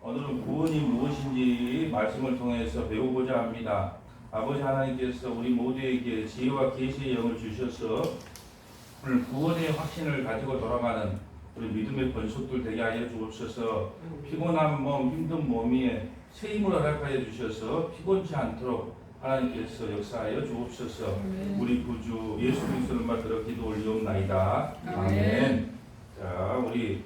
오늘은 구원이 무엇인지 말씀을 통해서 배우고자 합니다. 아버지 하나님께서 우리 모두에게 지혜와 계시의 영을 주셔서 오늘 구원의 확신을 가지고 돌아가는 우리 믿음의 권속들 되게 하여 주옵소서. 피곤한 몸, 힘든 몸에 새 힘을 허락하여 주셔서 피곤치 않도록 하나님께서 역사하여 주옵소서. 우리 구주 예수 그리스도를 받들어 기도 올리옵나이다. 아멘. 자, 우리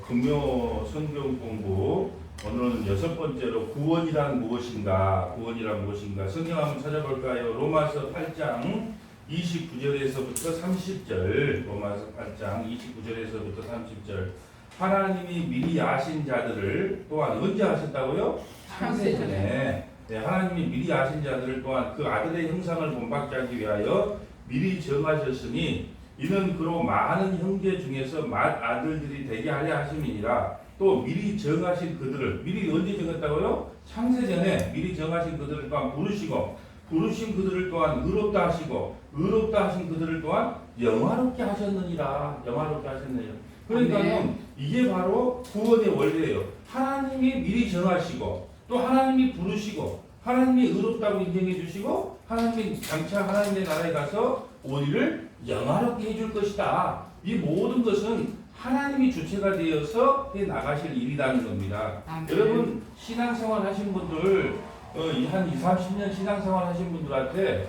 금요 성경 공부 오늘은 6번째로 구원이란 무엇인가? 구원이란 무엇인가? 성경 한번 찾아볼까요? 로마서 8장 29절에서부터 30절. 로마서 8장 29절에서부터 30절. 하나님이 미리 아신 자들을 또한 언제 아셨다고요? 창세전에. 네, 하나님이 미리 아신 자들을 또한 그 아들의 형상을 본받게 하기 위하여 미리 정하셨으니 이는 그로 많은 형제 중에서 맏아들들이 되게 하려 하심이니라. 또 미리 정하신 그들을 미리 언제 정했다고요? 창세전에 미리 정하신 그들을 또한 부르시고 부르신 그들을 또한 의롭다 하시고 의롭다 하신 그들을 또한 영화롭게 하셨느니라. 영화롭게 하셨느니라. 그러니까 이게 바로 구원의 원리예요. 하나님이 미리 정하시고 또 하나님이 부르시고 하나님이 의롭다고 인정해 주시고 하나님이 장차 하나님의 나라에 가서 우리를 영화롭게 해줄 것이다. 이 모든 것은 하나님이 주체가 되어서 해 나가실 일이라는 겁니다. 여러분 신앙생활 하신 분들 한 20, 30년 신앙생활 하신 분들한테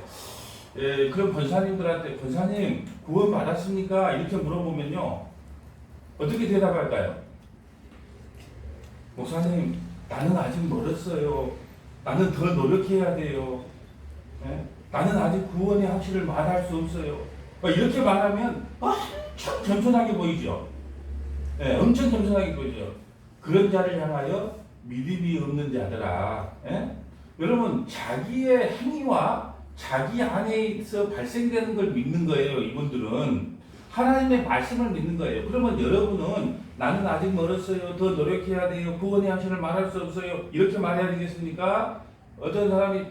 그런 권사님들한테 권사님 구원 받았습니까? 이렇게 물어보면요 어떻게 대답할까요? 목사님 나는 아직 멀었어요. 나는 더 노력해야 돼요. 네? 나는 아직 구원의 확신을 말할 수 없어요. 이렇게 말하면 엄청 겸손하게 보이죠. 네, 엄청 겸손하게 보이죠. 그런 자를 향하여 믿음이 없는 자들아. 네? 여러분 자기의 행위와 자기 안에서 발생되는 걸 믿는 거예요. 이분들은 하나님의 말씀을 믿는 거예요. 그러면 여러분은 나는 아직 멀었어요. 더 노력해야 돼요. 구원의 확신을 말할 수 없어요. 이렇게 말해야 되겠습니까? 어떤 사람이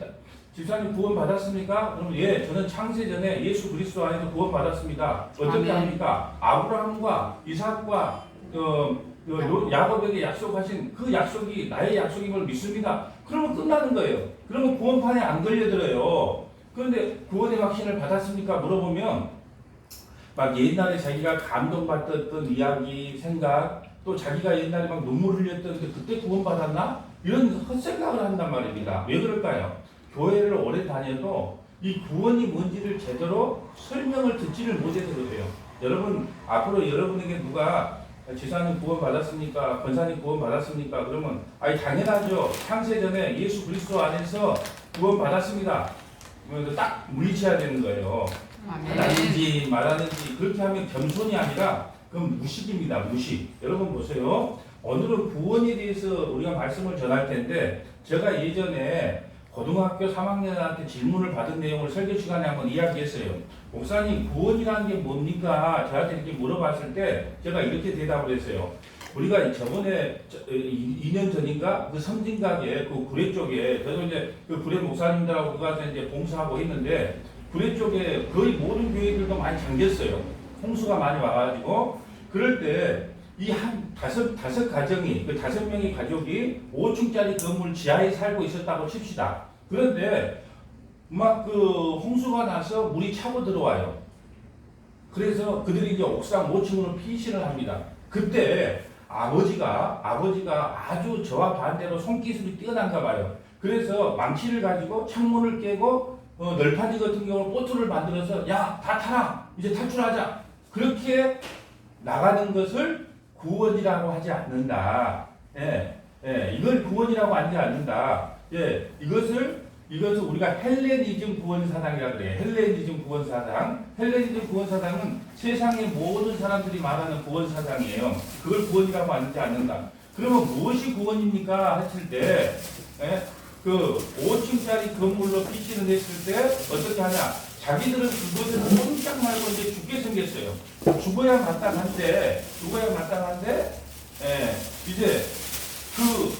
집사님 구원 받았습니까? 그러면 예, 저는 창세전에 예수 그리스도 안에서 구원 받았습니다. 어떻게 합니까? 아브라함과 이삭과 야곱에게 약속하신 그 약속이 나의 약속임을 믿습니다. 그러면 끝나는 거예요. 그러면 구원판에 안 걸려들어요. 그런데 구원의 확신을 받았습니까? 물어보면 막 옛날에 자기가 감동받았던 이야기, 생각, 또 자기가 옛날에 막 눈물 흘렸던 그때 구원받았나? 이런 헛생각을 한단 말입니다. 왜 그럴까요? 교회를 오래 다녀도 이 구원이 뭔지를 제대로 설명을 듣지를 못해서 그래요. 여러분, 앞으로 여러분에게 누가 지사님 구원 받았습니까? 권사님 구원 받았습니까? 그러면 당연하죠. 창세전에 예수 그리스도 안에서 구원 받았습니다. 딱 물리쳐야 되는 거예요. 받았는지 말하는지 그렇게 하면 겸손이 아니라 그건 무식입니다. 무식. 여러분 보세요. 오늘은 구원에 대해서 우리가 말씀을 전할 텐데 제가 예전에 고등학교 3학년한테 질문을 받은 내용을 설교 시간에 한번 이야기했어요. 목사님 구원이라는 게 뭡니까? 저한테 이렇게 물어봤을 때 제가 이렇게 대답을 했어요. 우리가 저번에 2년 전인가 그 섬진각에 그 구례 쪽에 저도 이제 그 구례 목사님들하고 그 가서 이제 봉사하고 있는데 구례 쪽에 거의 모든 교회들도 많이 잠겼어요. 홍수가 많이 와가지고 그럴 때 이 한 다섯 가정이 그 5명의 가족이 5층짜리 건물 지하에 살고 있었다고 칩시다. 그런데 막 그 홍수가 나서 물이 차고 들어와요. 그래서 그들이 이제 옥상 5층으로 피신을 합니다. 그때 아버지가 아주 저와 반대로 손기술이 뛰어난가 봐요. 그래서 망치를 가지고 창문을 깨고 널판지 같은 경우는 보트를 만들어서 야, 다 타라. 이제 탈출하자. 그렇게 나가는 것을 구원이라고 하지 않는다. 이걸 구원이라고 하지 않는다. 이것을 우리가 헬레니즘 구원사상이라고 그래요. 헬레니즘 구원사상. 헬레니즘 구원사상은 세상의 모든 사람들이 말하는 구원사상이에요. 그걸 구원이라고 하지 않는다. 그러면 무엇이 구원입니까? 했을 때, 그 5층짜리 건물로 피신을 했을 때 어떻게 하냐? 자기들은 그것을 꼼짝 말고 이제 죽게 생겼어요. 죽어야 마땅한데, 이제 그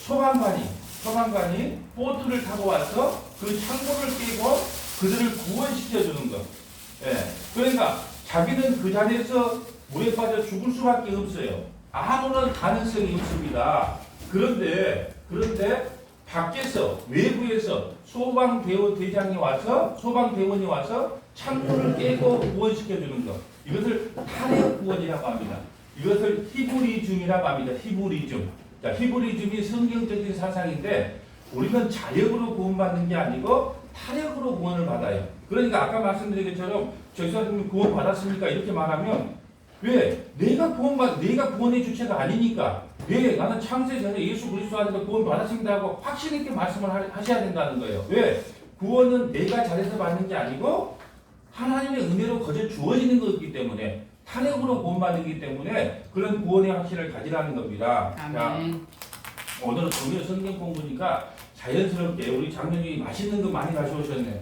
소방관이 보트를 타고 와서 그 창문을 깨고 그들을 구원시켜주는 것. 그러니까 자기는 그 자리에서 물에 빠져 죽을 수밖에 없어요. 아무런 가능성이 없습니다. 그런데 밖에서 외부에서 소방대원이 와서 창문을 깨고 구원시켜주는 것, 이것을 탄핵 구원이라고 합니다. 이것을 히브리즘이라고 합니다. 히브리즘. 자, 히브리즘이 성경적인 사상인데 우리는 자력으로 구원받는 게 아니고 탄핵으로 구원을 받아요. 그러니까 아까 말씀드린 것처럼 저기서님 구원 받았습니까? 이렇게 말하면 왜? 내가 구원의 주체가 아니니까. 왜? 나는 창세 전에 예수 그리스도 안에서 구원 받았습니다 하고 확신 있게 말씀을 하셔야 된다는 거예요. 왜? 구원은 내가 잘해서 받는 게 아니고 하나님의 은혜로 거저 주어지는 것이기 때문에, 탄핵으로 구원받는 것이기 때문에 그런 구원의 확신을 가지라는 겁니다. 아멘. 자, 오늘은 동일 성경 공부니까 자연스럽게 우리 장로님이 맛있는 거 많이 가져오셨네.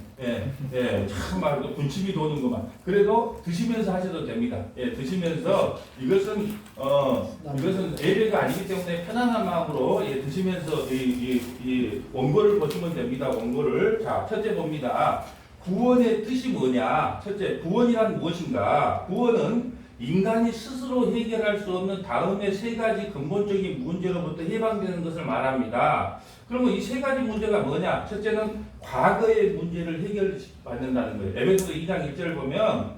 참 말도 군침이 도는구만. 그래도 드시면서 하셔도 됩니다. 드시면서 이것은 예배가 아니기 때문에 편안한 마음으로 드시면서 이 원고를 보시면 됩니다. 원고를. 자, 첫째 봅니다. 구원의 뜻이 뭐냐? 첫째, 구원이란 무엇인가? 구원은 인간이 스스로 해결할 수 없는 다음의 세 가지 근본적인 문제로부터 해방되는 것을 말합니다. 그러면 이 세 가지 문제가 뭐냐? 첫째는 과거의 문제를 해결받는다는 거예요. 에베소서 2장 1절을 보면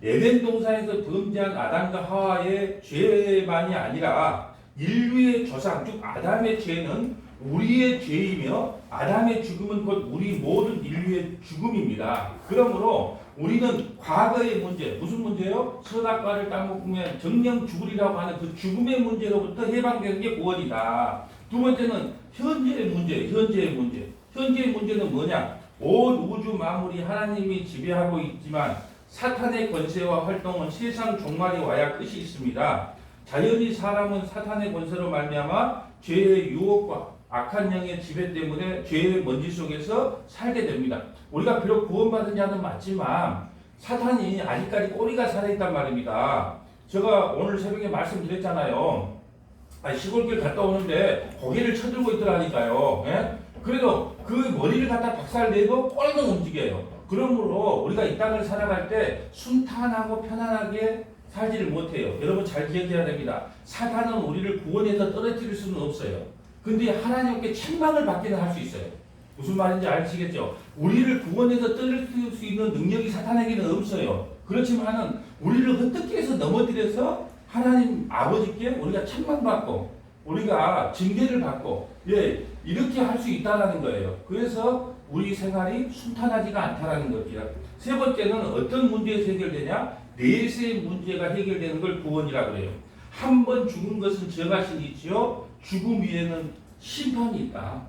에덴 동산에서 범죄한 아담과 하와의 죄만이 아니라 인류의 조상, 즉 아담의 죄는 우리의 죄이며 아담의 죽음은 곧 우리 모든 인류의 죽음입니다. 그러므로 우리는 과거의 문제, 무슨 문제요? 선악과를 따먹으면 정령 죽으리라고 하는 그 죽음의 문제로부터 해방되는 게 구원이다. 두 번째는 현재의 문제. 현재의 문제는 뭐냐? 온 우주 만물이 하나님이 지배하고 있지만 사탄의 권세와 활동은 세상 종말이 와야 끝이 있습니다. 자연히 사람은 사탄의 권세로 말미암아 죄의 유혹과 악한 영의 지배 때문에 죄의 먼지 속에서 살게 됩니다. 우리가 비록 구원받은 자는 맞지만 사탄이 아직까지 꼬리가 살아있단 말입니다. 제가 오늘 새벽에 말씀드렸잖아요. 시골길 갔다 오는데 고개를 쳐들고 있더라니까요. 그래도 그 머리를 갖다 박살내고 꼬리는 움직여요. 그러므로 우리가 이 땅을 살아갈 때 순탄하고 편안하게 살지를 못해요. 여러분 잘 기억해야 됩니다. 사탄은 우리를 구원해서 떨어뜨릴 수는 없어요. 근데 하나님께 책망을 받기는 할 수 있어요. 무슨 말인지 아시겠죠? 우리를 구원해서 떨어뜨릴 수 있는 능력이 사탄에게는 없어요. 그렇지만은 우리를 어떻게 해서 넘어뜨려서 하나님 아버지께 우리가 책망받고 우리가 징계를 받고 이렇게 할 수 있다는 거예요. 그래서 우리 생활이 순탄하지가 않다는 겁니다. 세 번째는 어떤 문제에서 해결되냐? 내세의 문제가 해결되는 걸 구원이라고 그래요. 한 번 죽은 것은 저가신 이지요. 죽음 위에는 심판이 있다.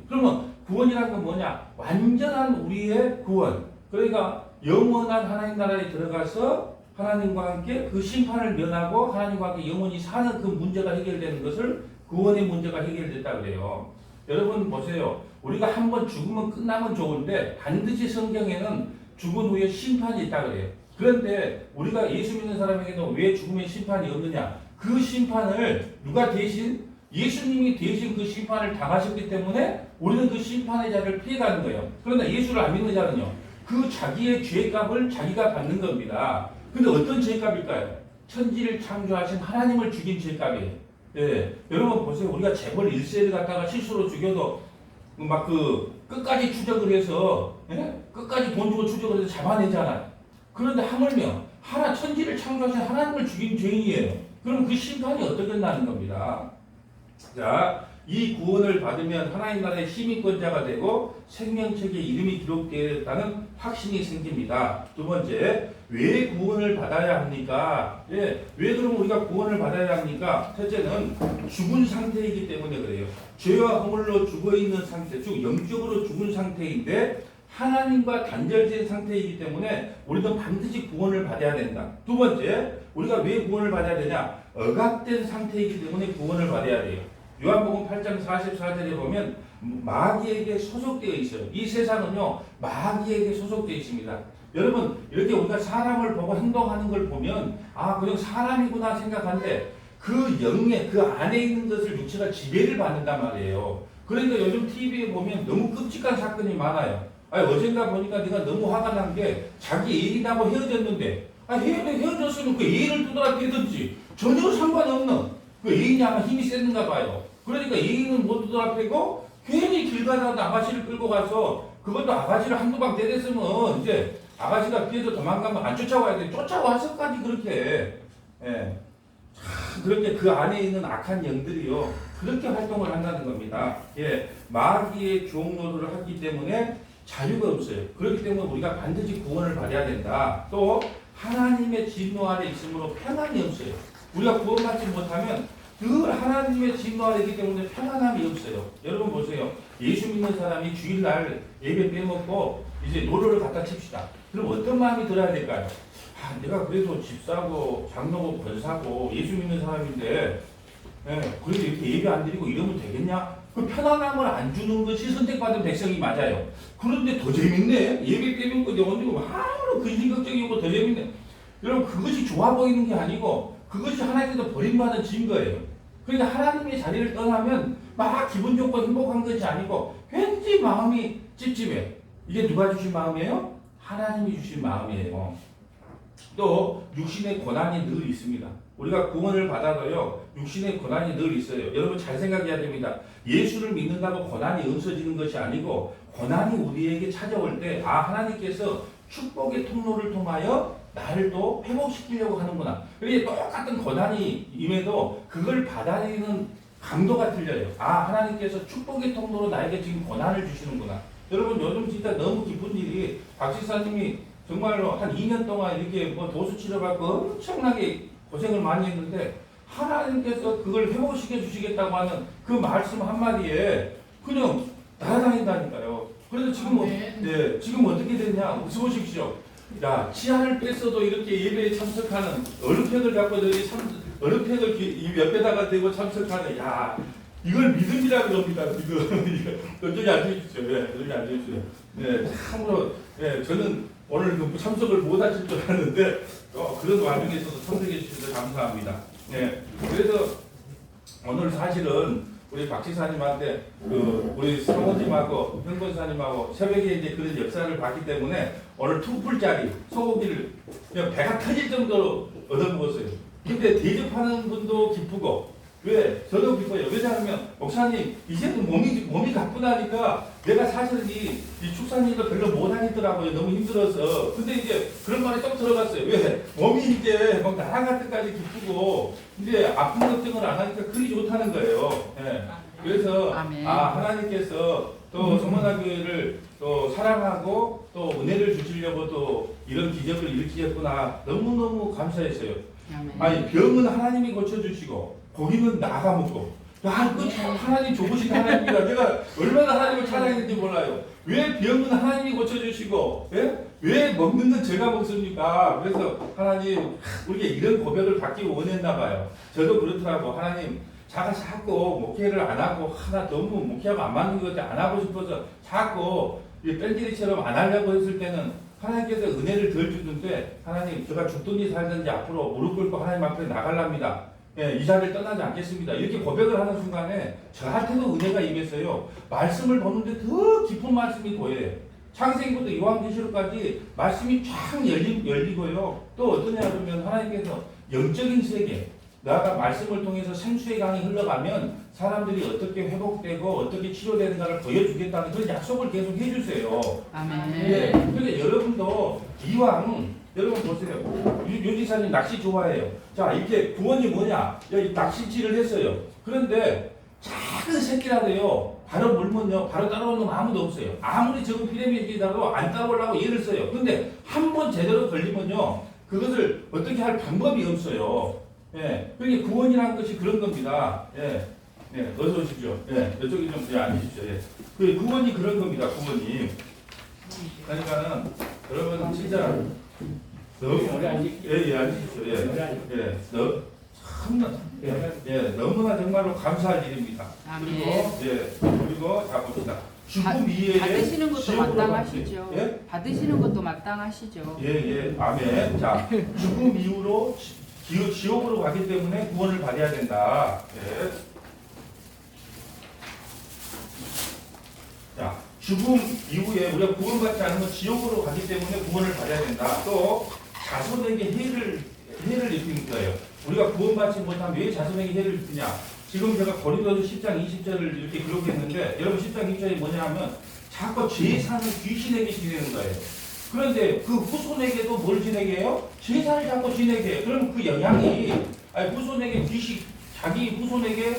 그러면 구원이라는 건 뭐냐? 완전한 우리의 구원. 그러니까 영원한 하나님 나라에 들어가서 하나님과 함께 그 심판을 면하고 하나님과 함께 영원히 사는 그 문제가 해결되는 것을 구원의 문제가 해결됐다 그래요. 여러분 보세요. 우리가 한 번 죽으면 끝나면 좋은데 반드시 성경에는 죽은 후에 심판이 있다 그래요. 그런데 우리가 예수 믿는 사람에게도 왜 죽음의 심판이 없느냐? 그 심판을 누가 대신? 예수님이 대신 그 심판을 당하셨기 때문에 우리는 그 심판의 자를 피해가는 거예요. 그런데 예수를 안 믿는 자는요, 그 자기의 죄값을 자기가 받는 겁니다. 근데 어떤 죄값일까요? 천지를 창조하신 하나님을 죽인 죄값이에요. 여러분 보세요. 우리가 재벌 1세를 갖다가 실수로 죽여도 끝까지 추적을 해서 끝까지 돈 주고 추적을 해서 잡아내잖아요. 그런데 하물며 천지를 창조하신 하나님을 죽인 죄인이에요. 그럼 그 심판이 어떻게 된다는 겁니다. 자, 이 구원을 받으면 하나님 나라의 시민권자가 되고 생명책에 이름이 기록되었다는 확신이 생깁니다. 두 번째, 왜 구원을 받아야 합니까? 왜 그러면 우리가 구원을 받아야 합니까? 첫째는 죽은 상태이기 때문에 그래요. 죄와 허물로 죽어있는 상태, 즉 영적으로 죽은 상태인데 하나님과 단절된 상태이기 때문에 우리는 반드시 구원을 받아야 된다. 두 번째, 우리가 왜 구원을 받아야 되냐? 억압된 상태이기 때문에 구원을 받아야 돼요. 요한복음 8장 44절에 보면 마귀에게 소속되어 있어요. 이 세상은요, 마귀에게 소속되어 있습니다. 여러분, 이렇게 우리가 사람을 보고 행동하는 걸 보면 그냥 사람이구나 생각하는데 그 영에 그 안에 있는 것을 육체가 지배를 받는단 말이에요. 그러니까 요즘 TV에 보면 너무 끔찍한 사건이 많아요. 어젠가 보니까 내가 너무 화가 난 게 자기 애인하고 헤어졌는데 헤어졌으면 그 애인을 두드러 패든지 전혀 상관없는 그 애인이 아마 힘이 세는가 봐요. 그러니까 애인은 모두들 앞에고 괜히 길 가다가 아가씨를 끌고 가서 그것도 아가씨를 한두 방 때렸으면 이제 아가씨가 뒤에서 도망가면 안 쫓아와야 돼. 쫓아와서까지 그렇게 예. 그렇게 그 안에 있는 악한 영들이요 그렇게 활동을 한다는 겁니다. 예, 마귀의 종노릇을 하기 때문에 자유가 없어요. 그렇기 때문에 우리가 반드시 구원을 받아야 된다. 또 하나님의 진노 아래 있으므로 평안이 없어요. 우리가 구원받지 못하면 늘 하나님의 진노 아래 있기 때문에 평안함이 없어요. 여러분 보세요. 예수 믿는 사람이 주일날 예배 빼먹고 이제 노루를 갖다 칩시다. 그럼 어떤 마음이 들어야 될까요? 아, 내가 그래도 집사고 장로고 권사고 예수 믿는 사람인데 예, 그래도 이렇게 예배 안 드리고 이러면 되겠냐? 그 편안함을 안 주는 것이 선택받은 백성이 맞아요. 그런데 더 재밌네. 예배 빼면 거 언제고 하루 근심걱정이고 더 재밌네. 여러분 그것이 좋아 보이는 게 아니고 그것이 하나님께서 버림받은 증거예요. 그러니까 하나님의 자리를 떠나면 막 기분 좋고 행복한 것이 아니고 왠지 마음이 찝찝해. 이게 누가 주신 마음이에요? 하나님이 주신 마음이에요. 또 육신의 고난이 늘 있습니다. 우리가 구원을 받아도요 육신의 고난이 늘 있어요. 여러분 잘 생각해야 됩니다. 예수를 믿는다고 고난이 없어지는 것이 아니고 고난이 우리에게 찾아올 때 아 하나님께서 축복의 통로를 통하여 나를 또 회복시키려고 하는구나. 그게 똑같은 고난이 임해도 그걸 받아들이는 강도가 틀려요. 아 하나님께서 축복의 통로로 나에게 지금 고난을 주시는구나. 여러분 요즘 진짜 너무 기쁜 일이 박 지사님이 정말로 한 2년 동안 이렇게 뭐 도수 치료받고 엄청나게 고생을 많이 했는데 하나님께서 그걸 회복시켜 주시겠다고 하는 그 말씀 한마디에 그냥 날아다닌다니까요. 그래서 지금 네, 지금 어떻게 됐냐? 웃어보십시오. 야, 치아를 뺐어도 이렇게 예배에 참석하는 얼음팩을 갖고 저기 얼음팩을 이 옆에다가 대고 참석하는 야, 이걸 믿음이라 그럽니다. 지금 여기 앉아주십시오. 예, 여기 앉아주십시오. 네, 참으로 예, 저는 오늘 그 참석을 못 하실 줄 알았는데 그런 와중에서도 참석해 주셔서 감사합니다. 네, 그래서 오늘 사실은 우리 박 지사님한테 우리 사모님하고 현권사님하고 새벽에 이제 그런 역사를 봤기 때문에 오늘 2풀짜리 소고기를 그냥 배가 터질 정도로 얻어먹었어요. 근데 대접하는 분도 기쁘고 왜? 저도 기뻐요. 왜냐하면 목사님 이제는 몸이 가뿐하니까 내가 사실은 이 축사님도 별로 못하겠더라고요. 너무 힘들어서. 근데 이제 그런 말이 쏙 들어갔어요. 왜? 몸이 이제 막 나랑 때까지 기쁘고 이제 아픈 걱정을 안 하니까 그리 좋다는 거예요. 예. 그래서 하나님께서 또 성문학교회를 또 사랑하고 또 은혜를 주시려고 또 이런 기적을 일으키셨구나. 너무너무 감사했어요. 아니 병은 하나님이 고쳐주시고 고기는 나가 먹고 야, 그 하나님 좋으신 하나님이라 내가 얼마나 하나님을 찬양했는지 몰라요. 왜 병은 하나님이 고쳐주시고 예? 왜 먹는 건 제가 먹습니까? 그래서 하나님 우리가 이런 고백을 받기 원했나 봐요. 저도 그렇더라고. 하나님 자가 자꾸 목회를 안 하고 하나 너무 목회하고 안 맞는 것 같아 안 하고 싶어서 자꾸 뺀질이처럼 안 하려고 했을 때는 하나님께서 은혜를 덜 주는데 하나님 제가 죽든지 살든지 앞으로 무릎 꿇고 하나님 앞에 나갈랍니다. 예, 이 자리를 떠나지 않겠습니다. 이렇게 고백을 하는 순간에 저한테도 은혜가 임했어요. 말씀을 보는데 더 깊은 말씀이 보여요. 창세기부터 요한계시록까지 말씀이 쫙 열리고요. 또 어떠냐 그러면 하나님께서 영적인 세계 나아가 말씀을 통해서 생수의 강이 흘러가면 사람들이 어떻게 회복되고 어떻게 치료되는가를 보여주겠다는 그런 약속을 계속 해주세요. 아멘. 네, 그러니까 여러분도 이왕 여러분 보세요. 유지사님 낚시 좋아해요. 자 이렇게 구원이 뭐냐? 여기 낚시질을 했어요. 그런데 작은 새끼라도요. 바로 물면요. 바로 따라오는 놈 아무도 없어요. 아무리 적은 피라미드라도 안 따라오려고 얘를 써요. 근데 한 번 제대로 걸리면요. 그것을 어떻게 할 방법이 없어요. 예, 그러니까 구원이라는 것이 그런 겁니다. 예, 예, 어서 오십시오. 예, 이쪽에 좀 앉으십시오. 예, 그 구원이 그런 겁니다. 구원이. 그러니까는 여러분 진짜 너무 예, 앉으십시오. 예, 너무나 정말로 감사할 일입니다. 그리고 자 봅시다. 죽음 이외에 받으시는 것도 마땅하시죠. 예? 받으시는 것도 마땅하시죠. 예, 아멘. 자, 죽음 이후로 지옥으로 가기 때문에 구원을 받아야 된다. 예. 자, 죽음 이후에 우리가 구원받지 않으면 지옥으로 가기 때문에 구원을 받아야 된다. 또 자손에게 해를 입힌 거예요. 우리가 구원받지 못하면 왜 자손에게 해를 주냐? 지금 제가 고린도서 10장 20절을 이렇게 기록했는데 여러분 10장 20절이 뭐냐 하면 자꾸 제사는 귀신에게 지내는 거예요. 그런데 그 후손에게도 뭘 지내게 해요? 제사를 자꾸 지내게 해요. 그러면 그 영향이 후손에게 자기 후손에게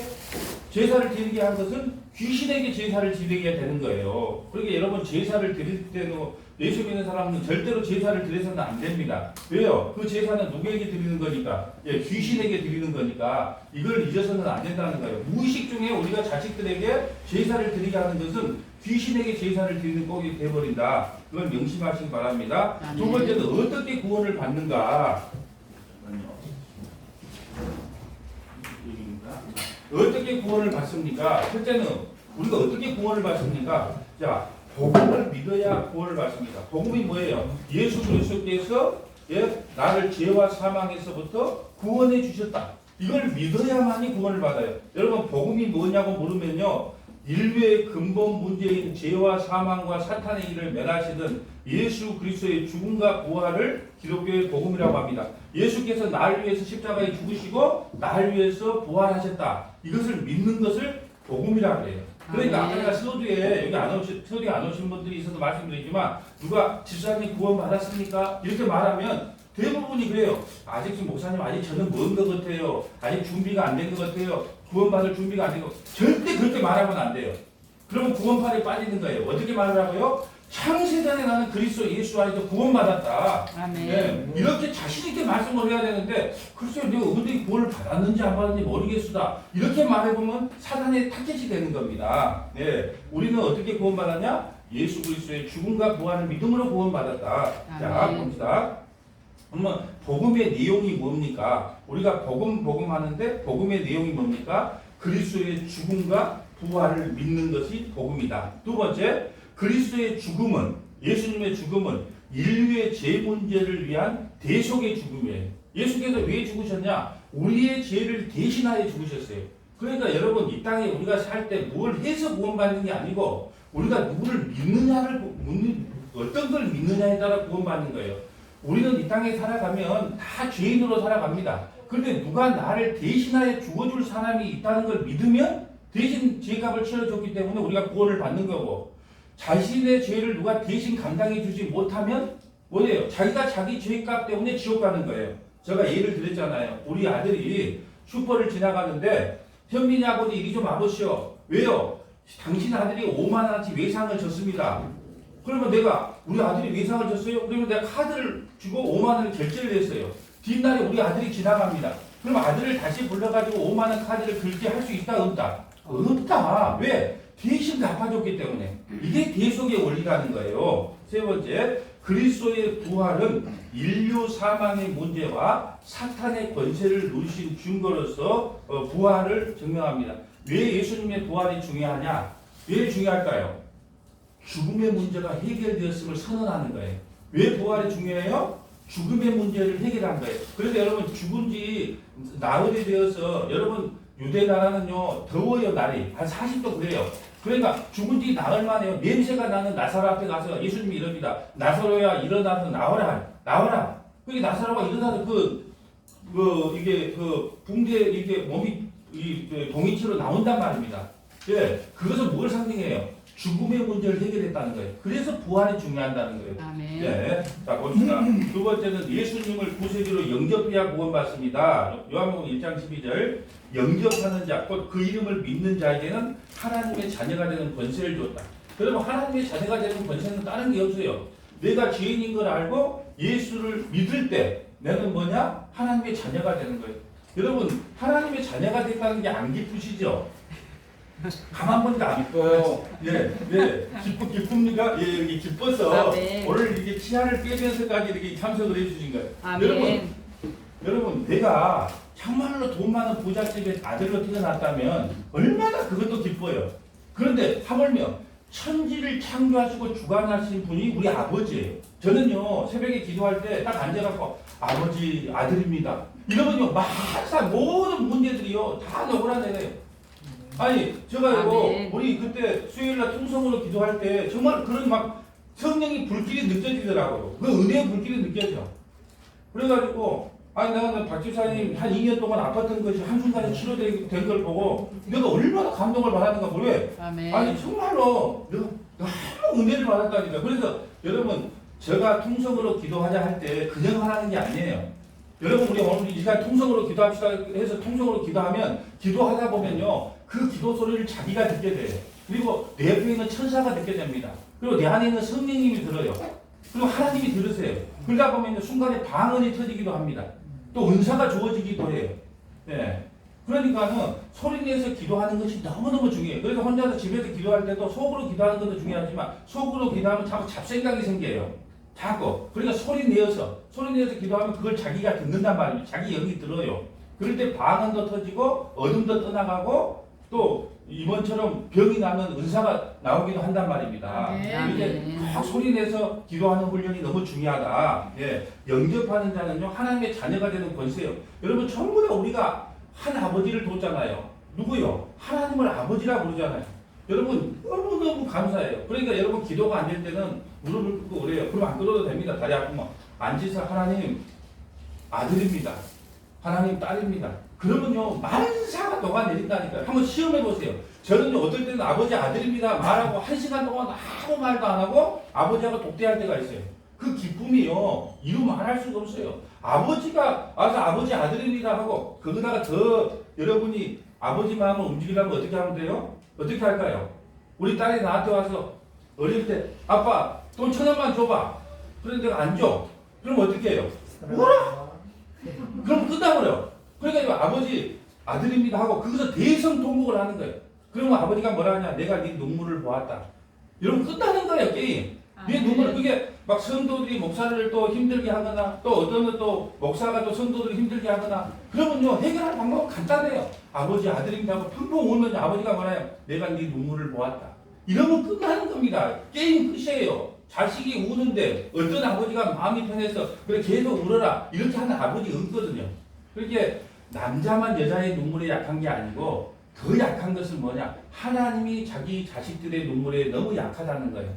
제사를 드리게 한 것은 귀신에게 제사를 드리게 되는 거예요. 그러니까 여러분 제사를 드릴 때는 예수 믿는 사람은 절대로 제사를 드려서는 안 됩니다. 왜요? 그 제사는 누구에게 드리는 거니까? 귀신에게 드리는 거니까 이걸 잊어서는 안 된다는 거예요. 무의식 중에 우리가 자식들에게 제사를 드리게 하는 것은 귀신에게 제사를 드리는 꼴이 되어버린다. 그걸 명심하시기 바랍니다. 두 번째는 어떻게 구원을 받는가? 어떻게 구원을 받습니까? 첫째는 우리가 어떻게 구원을 받습니까? 자, 복음을 믿어야 구원을 받습니다. 복음이 뭐예요? 예수 그리스도께서 나를 죄와 사망에서부터 구원해 주셨다. 이걸 믿어야만이 구원을 받아요. 여러분 복음이 뭐냐고 물으면요. 인류의 근본 문제인 죄와 사망과 사탄의 일을 면하시던 예수 그리스도의 죽음과 부활을 기독교의 복음이라고 합니다. 예수께서 나를 위해서 십자가에 죽으시고 나를 위해서 부활하셨다. 이것을 믿는 것을 복음이라고 해요. 그러니까 아까 내가 서두에 여기 서두에 안 오신 분들이 있어서 말씀드리지만 누가 집사님 구원 받았습니까? 이렇게 말하면 대부분이 그래요. 아직 지금 목사님 아직 저는 먼 것 같아요. 아직 준비가 안 된 것 같아요. 구원받을 준비가 안 된 것. 절대 그렇게 말하면 안 돼요. 그러면 구원판에 빠지는 거예요. 어떻게 말을 하고요? 창세전에 나는 그리스도 예수 안에서 구원받았다. 아멘. 네, 이렇게 자신 있게 말씀을 해야 되는데 글쎄요 내가 어디 구원을 받았는지 안 받았는지 모르겠수다. 이렇게 말해보면 사단의 타겟이 되는 겁니다. 네, 우리는 어떻게 구원받았냐? 예수 그리스도의 죽음과 부활을 믿음으로 구원받았다. 자 봅시다. 그러면 복음의 내용이 뭡니까? 우리가 복음 하는데 복음의 내용이 뭡니까? 그리스도의 죽음과 부활을 믿는 것이 복음이다. 두 번째, 그리스도의 죽음은 예수님의 죽음은 인류의 죄 문제를 위한 대속의 죽음이에요. 예수께서 왜 죽으셨냐? 우리의 죄를 대신하여 죽으셨어요. 그러니까 여러분 이 땅에 우리가 살 때 뭘 해서 구원받는 게 아니고 우리가 누구를 믿느냐를 어떤 걸 믿느냐에 따라 구원받는 거예요. 우리는 이 땅에 살아가면 다 죄인으로 살아갑니다. 그런데 누가 나를 대신하여 죽어줄 사람이 있다는 걸 믿으면 대신 죄값을 치러줬기 때문에 우리가 구원을 받는 거고 자신의 죄를 누가 대신 감당해 주지 못하면 뭐예요? 자기가 자기 죄값 때문에 지옥 가는 거예요. 제가 예를 들었잖아요. 우리 아들이 슈퍼를 지나가는데 현민이 아버지 이리 좀 와보시오. 왜요? 당신 아들이 5만 원어치 외상을 줬습니다. 그러면 내가 우리 아들이 외상을 줬어요? 그러면 내가 카드를 주고 5만 원을 결제를 했어요. 뒷날에 우리 아들이 지나갑니다. 그럼 아들을 다시 불러가지고 5만 원 카드를 결제할 수 있다 없다? 없다. 왜? 대신 갚아줬기 때문에. 이게 대속의 원리라는 거예요. 세 번째, 그리스도의 부활은 인류 사망의 문제와 사탄의 권세를 누리신 증거로서 부활을 증명합니다. 왜 예수님의 부활이 중요하냐? 왜 중요할까요? 죽음의 문제가 해결되었음을 선언하는 거예요. 왜 부활이 중요해요? 죽음의 문제를 해결한 거예요. 그래서 여러분 죽은 지 나흘이 되어서 여러분 유대 나라는요 더워요. 날이 한 40도 그래요. 그러니까 죽은 지 나흘 만에요. 냄새가 나는 나사로 앞에 가서 예수님이 이럽니다. 나사로야 일어나서 나와라. 그게 나사로가 일어나서 이게 붕대 이게 몸이 동이치로 나온단 말입니다. 예, 그것은 뭘 상징해요? 죽음의 문제를 해결했다는 거예요. 그래서 부활이 중요하다는 거예요. 아멘. 예, 자 봅시다. 두 번째는 예수님을 구세주로 영접해야 구원받습니다. 요한복음 1장 12절 영접하는 자, 곧 그 이름을 믿는 자에게는 하나님의 자녀가 되는 권세를 줬다. 그러면 하나님의 자녀가 되는 권세는 다른 게 없어요. 내가 죄인인 걸 알고 예수를 믿을 때 내는 뭐냐? 하나님의 자녀가 되는 거예요. 여러분 하나님의 자녀가 됐다는 게 안 기쁘시죠? 가만 보니까 안 기뻐요. 기쁩니까? 예, 여기 기뻐서 오늘 이렇게 치아를 빼면서까지 이렇게 참석을 해주신 거예요. 아멘. 여러분, 내가 정말로 돈 많은 부잣집의 아들로 태어났다면 얼마나 그것도 기뻐요. 그런데 하물며 천지를 창조하시고 주관하신 분이 우리 아버지예요. 저는요 새벽에 기도할 때 딱 앉아갖고 아버지 아들입니다. 이러면요 막상 모든 문제들이요 다 너그라내요. 아니 제가 이거 우리 그때 수요일날 통성으로 기도할 때 정말 그런 막 성령이 불길이 느껴지더라고요. 그 은혜의 불길이 느껴져. 그래가지고 아니 내가 박 집사님 한 2년 동안 아팠던 것이 한순간에 치료된 걸 보고 내가 얼마나 감동을 받았는가 모르게. 아멘. 아니 정말로 내가 너무 은혜를 받았다니까. 그래서 여러분 제가 통성으로 기도하자 할 때 그냥 하라는 게 아니에요. 여러분 우리 오늘 이 시간 통성으로 기도합시다 해서 통성으로 기도하면 기도하다 보면요 그 기도 소리를 자기가 듣게 돼요. 그리고 내 옆에 있는 천사가 듣게 됩니다. 그리고 내 안에 있는 성령님이 들어요. 그리고 하나님이 들으세요. 그러다 보면 순간에 방언이 터지기도 합니다. 또 은사가 주어지기도 해요. 예. 그러니까는 소리 내서 기도하는 것이 너무너무 중요해요. 그래서 혼자서 집에서 기도할 때도 속으로 기도하는 것도 중요하지만 속으로 기도하면 자꾸 잡생각이 생겨요. 자꾸. 그러니까 소리 내어서 기도하면 그걸 자기가 듣는단 말입니다. 자기 영이 들어요. 그럴 때 방언도 터지고 어둠도 떠나가고 또 이번처럼 병이 나면 은사가 나오기도 한단 말입니다. 이렇게 막 소리 내서 기도하는 훈련이 너무 중요하다. 예. 영접하는 자는요 하나님의 자녀가 되는 권세예요. 여러분 전부 다 우리가 한 아버지를 뒀잖아요. 누구요? 하나님을 아버지라 부르잖아요. 여러분 너무너무 감사해요. 그러니까 여러분 기도가 안 될 때는 무릎을 꿇고 그래요. 그럼 안 꿇어도 됩니다. 다리 아프면 앉으셔. 하나님 아들입니다. 하나님 딸입니다. 그러면요 만사가 녹아내린다니까요. 한번 시험해 보세요. 저는요 어떨 때는 아버지 아들입니다 말하고 1시간 동안 아무 말도 안 하고 아버지하고 독대할 때가 있어요. 그 기쁨이요 이루 말할 수가 없어요. 아버지가 와서 아버지 아들입니다 하고 거기다가 더 여러분이 아버지 마음을 움직이려면 어떻게 하면 돼요? 어떻게 할까요? 우리 딸이 나한테 와서 어릴 때 아빠 돈 1,000원만 줘봐. 그런데 내가 안 줘. 그럼 어떻게 해요? 뭐라? 그럼 끝나버려. 그러니까 이거 아버지 아들입니다 하고 거기서 대성통곡을 하는 거예요. 그러면 아버지가 뭐라 하냐? 내가 네 눈물을 보았다. 이러면 끝나는 거예요 게임. 네 눈물 그게 막 성도들이 목사를 또 힘들게 하거나 또 어떤 또 목사가 또 성도들을 힘들게 하거나 그러면요 해결할 방법은 간단해요. 아버지 아들입니다 하고 펑펑 울면 아버지가 뭐라요? 내가 네 눈물을 보았다. 이러면 끝나는 겁니다. 게임 끝이에요. 자식이 우는데 어떤 아버지가 마음이 편해서 그래 계속 울어라 이렇게 하는 아버지 없거든요. 그렇게 남자만 여자의 눈물에 약한 게 아니고 더 약한 것은 뭐냐? 하나님이 자기 자식들의 눈물에 너무 약하다는 거예요.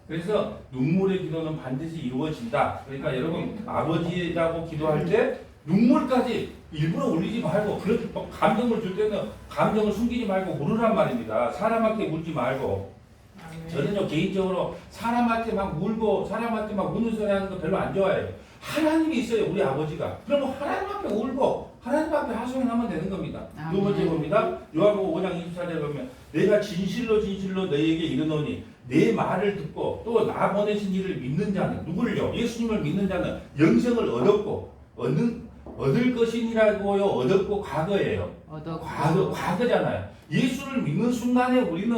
그래서 눈물의 기도는 반드시 이루어진다. 그러니까 여러분 아버지라고 기도할 때 눈물까지 일부러 울리지 말고 그렇게 감정을 줄 때는 감정을 숨기지 말고 울으란 말입니다. 사람한테 울지 말고. 저는요 개인적으로 사람한테 막 울고 사람한테 막 우는 소리 하는 거 별로 안 좋아해요. 하나님이 있어요 우리 아버지가. 그러면 하나님 앞에 울고 하나님 앞에 하소연하면 되는 겁니다. 두 번째 봅니다. 요한복음 5장 24절에 보면 내가 진실로 너희에게 이르노니 내 말을 듣고 또 나 보내신 이를 믿는 자는 누구를요? 예수님을 믿는 자는 영생을 얻었고 얻을 것이니라고요. 얻었고 과거예요. 과거잖아요. 예수를 믿는 순간에 우리는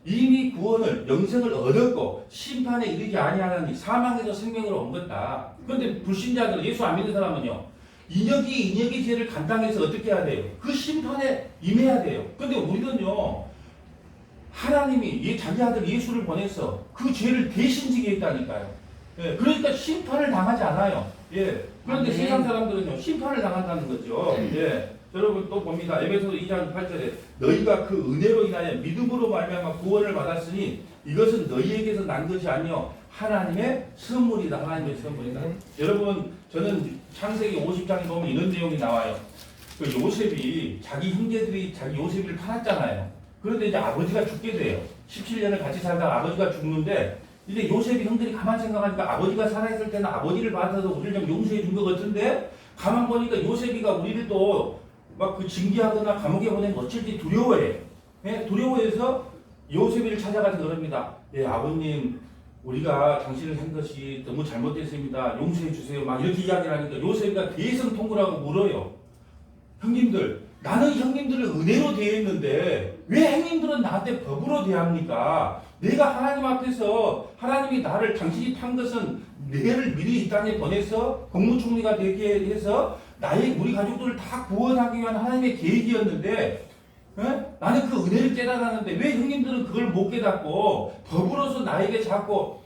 이미 구원을 영생을 얻었고 심판에 이르지 아니하나니 사망에서 생명으로 옮겼다. 그런데 불신자들 예수 안 믿는 사람은요. 인역이 죄를 감당해서 어떻게 해야 돼요? 그 심판에 임해야 돼요. 그런데 우리는요. 하나님이 자기 아들 예수를 보내서 그 죄를 대신 지게 했다니까요. 예, 그러니까 심판을 당하지 않아요. 예. 그런데 세상 사람들은요 심판을 당한다는 거죠. 예. 여러분 또 봅니다. 에베소서 2장 8절에 너희가 그 은혜로 인하여 믿음으로 말미암아 구원을 받았으니 이것은 너희에게서 난 것이 아니요 하나님의 선물이다. 하나님의 선물이다. 여러분 저는 창세기 50장에 보면 이런 내용이 나와요. 그 요셉이 자기 형제들이 자기 요셉을 팔았잖아요. 그런데 이제 아버지가 죽게 돼요. 17년을 같이 살다가 아버지가 죽는데 이제 요셉이 형들이 가만 생각하니까 아버지가 살아있을 때는 아버지를 받아서 우리를 좀 용서해 준 것 같은데 가만 보니까 요셉이가 우리를 또 막 그 징계하거나 감옥에 보내면 어쩔지 두려워해. 예? 두려워해서 요셉이를 찾아가서 그럽니다. 예, 아버님 우리가 당신을 한 것이 너무 잘못됐습니다. 용서해 주세요. 막 이렇게 이야기를 하니까 요셉이가 대성통곡하고 물어요. 형님들 나는 형님들을 은혜로 대했는데 왜 형님들은 나한테 법으로 대합니까? 내가 하나님 앞에서 하나님이 나를 당신이 판 것은 내를 미리 이 땅에 보내서 국무총리가 되게 해서 우리 가족들을 다 구원하기 위한 하나님의 계획이었는데 나는 그 은혜를 깨달았는데 왜 형님들은 그걸 못 깨닫고 법으로서 나에게 자꾸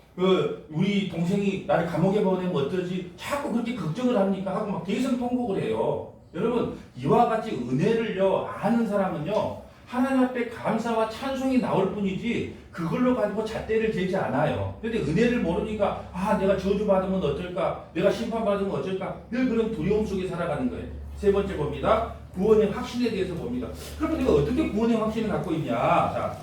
우리 동생이 나를 감옥에 보내면 어떠지? 자꾸 그렇게 걱정을 합니까? 하고 막 대성통곡을 해요. 여러분 이와 같이 은혜를요 아는 사람은요 하나님 앞에 감사와 찬송이 나올 뿐이지 그걸로 가지고 잣대를 재지 않아요. 근데 은혜를 모르니까 내가 저주받으면 어쩔까? 내가 심판받으면 어쩔까? 늘 그런 두려움 속에 살아가는 거예요. 세 번째 봅니다. 구원의 확신에 대해서 봅니다. 그러면 내가 어떻게 구원의 확신을 갖고 있냐? 자,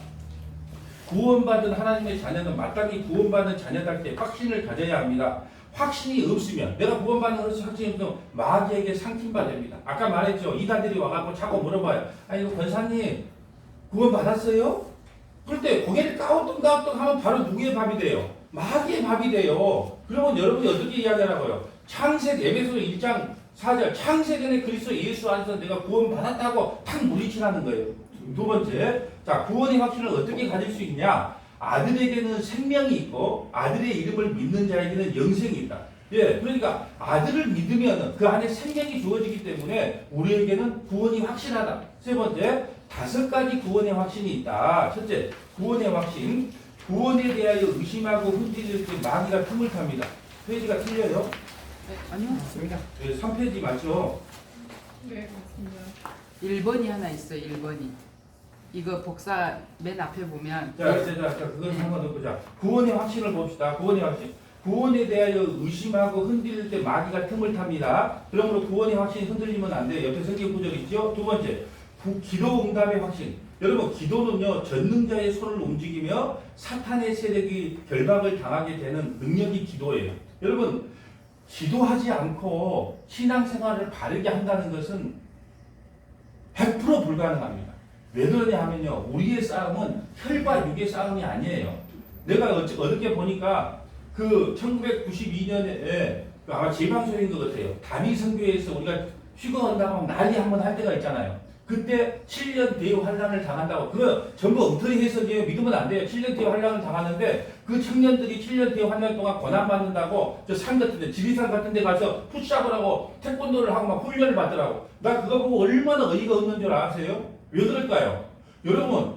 구원받은 하나님의 자녀는 마땅히 구원받은 자녀답 때 확신을 가져야 합니다. 확신이 없으면 내가 구원받는 것이 확신이 없으면 마귀에게 상팀바 됩니다. 아까 말했죠. 이단들이 와가지고 자꾸 물어봐요. 아니 권사님 구원받았어요? 그럴 때 고개를 까우뚱까우뚱 하면 바로 누구의 밥이 돼요? 마귀의 밥이 돼요. 그러면 여러분이 어떻게 이야기하라고요? 창세기 에베소서 1장 4절 창세전에 그리스도 예수 안에서 내가 구원받았다고 탁 물리치라는 거예요. 두 번째, 자 구원의 확신을 어떻게 가질 수 있냐? 아들에게는 생명이 있고 아들의 이름을 믿는 자에게는 영생이 있다. 예, 그러니까 아들을 믿으면 그 안에 생명이 주어지기 때문에 우리에게는 구원이 확실하다. 세 번째, 5가지 구원의 확신이 있다. 첫째, 구원의 확신. 구원에 대하여 의심하고 흔들릴 때 마귀가 틈을 탑니다. 페이지가 틀려요? 네, 아니요. 맞습니다. 네, 3페이지 맞죠? 네, 맞습니다. 1번이 하나 있어요. 1번이. 이거 복사 맨 앞에 보면 자, 그건 상관없고, 자, 구원의 확신을 봅시다. 구원의 확신. 구원에 대하여 의심하고 흔들릴 때 마귀가 틈을 탑니다. 그러므로 구원의 확신이 흔들리면 안 돼요. 옆에 성경 구절 있죠? 두 번째, 기도 응답의 확신. 여러분, 기도는요, 전능자의 손을 움직이며 사탄의 세력이 결박을 당하게 되는 능력이 기도예요. 여러분, 기도하지 않고 신앙생활을 바르게 한다는 것은 100% 불가능합니다. 왜 그러냐 하면요, 우리의 싸움은 혈과 육의 싸움이 아니에요. 내가 어저께 보니까 그 1992년에 아마 재방송인 것 같아요. 다미 선교에서 우리가 휴거한다고 난리 한번 할 때가 있잖아요. 그때 7년 대유 환란을 당한다고. 그거 전부 엉터리 해석이에요. 믿으면 안 돼요. 7년 대유 환란을 당하는데 그 청년들이 7년 대유 환란 동안 고난받는다고 저 산 같은 데, 지리산 같은 데 가서 푸시업을 하고 태권도를 하고 막 훈련을 받더라고. 나 그거 보고 얼마나 어이가 없는 줄 아세요? 왜 그럴까요? 여러분,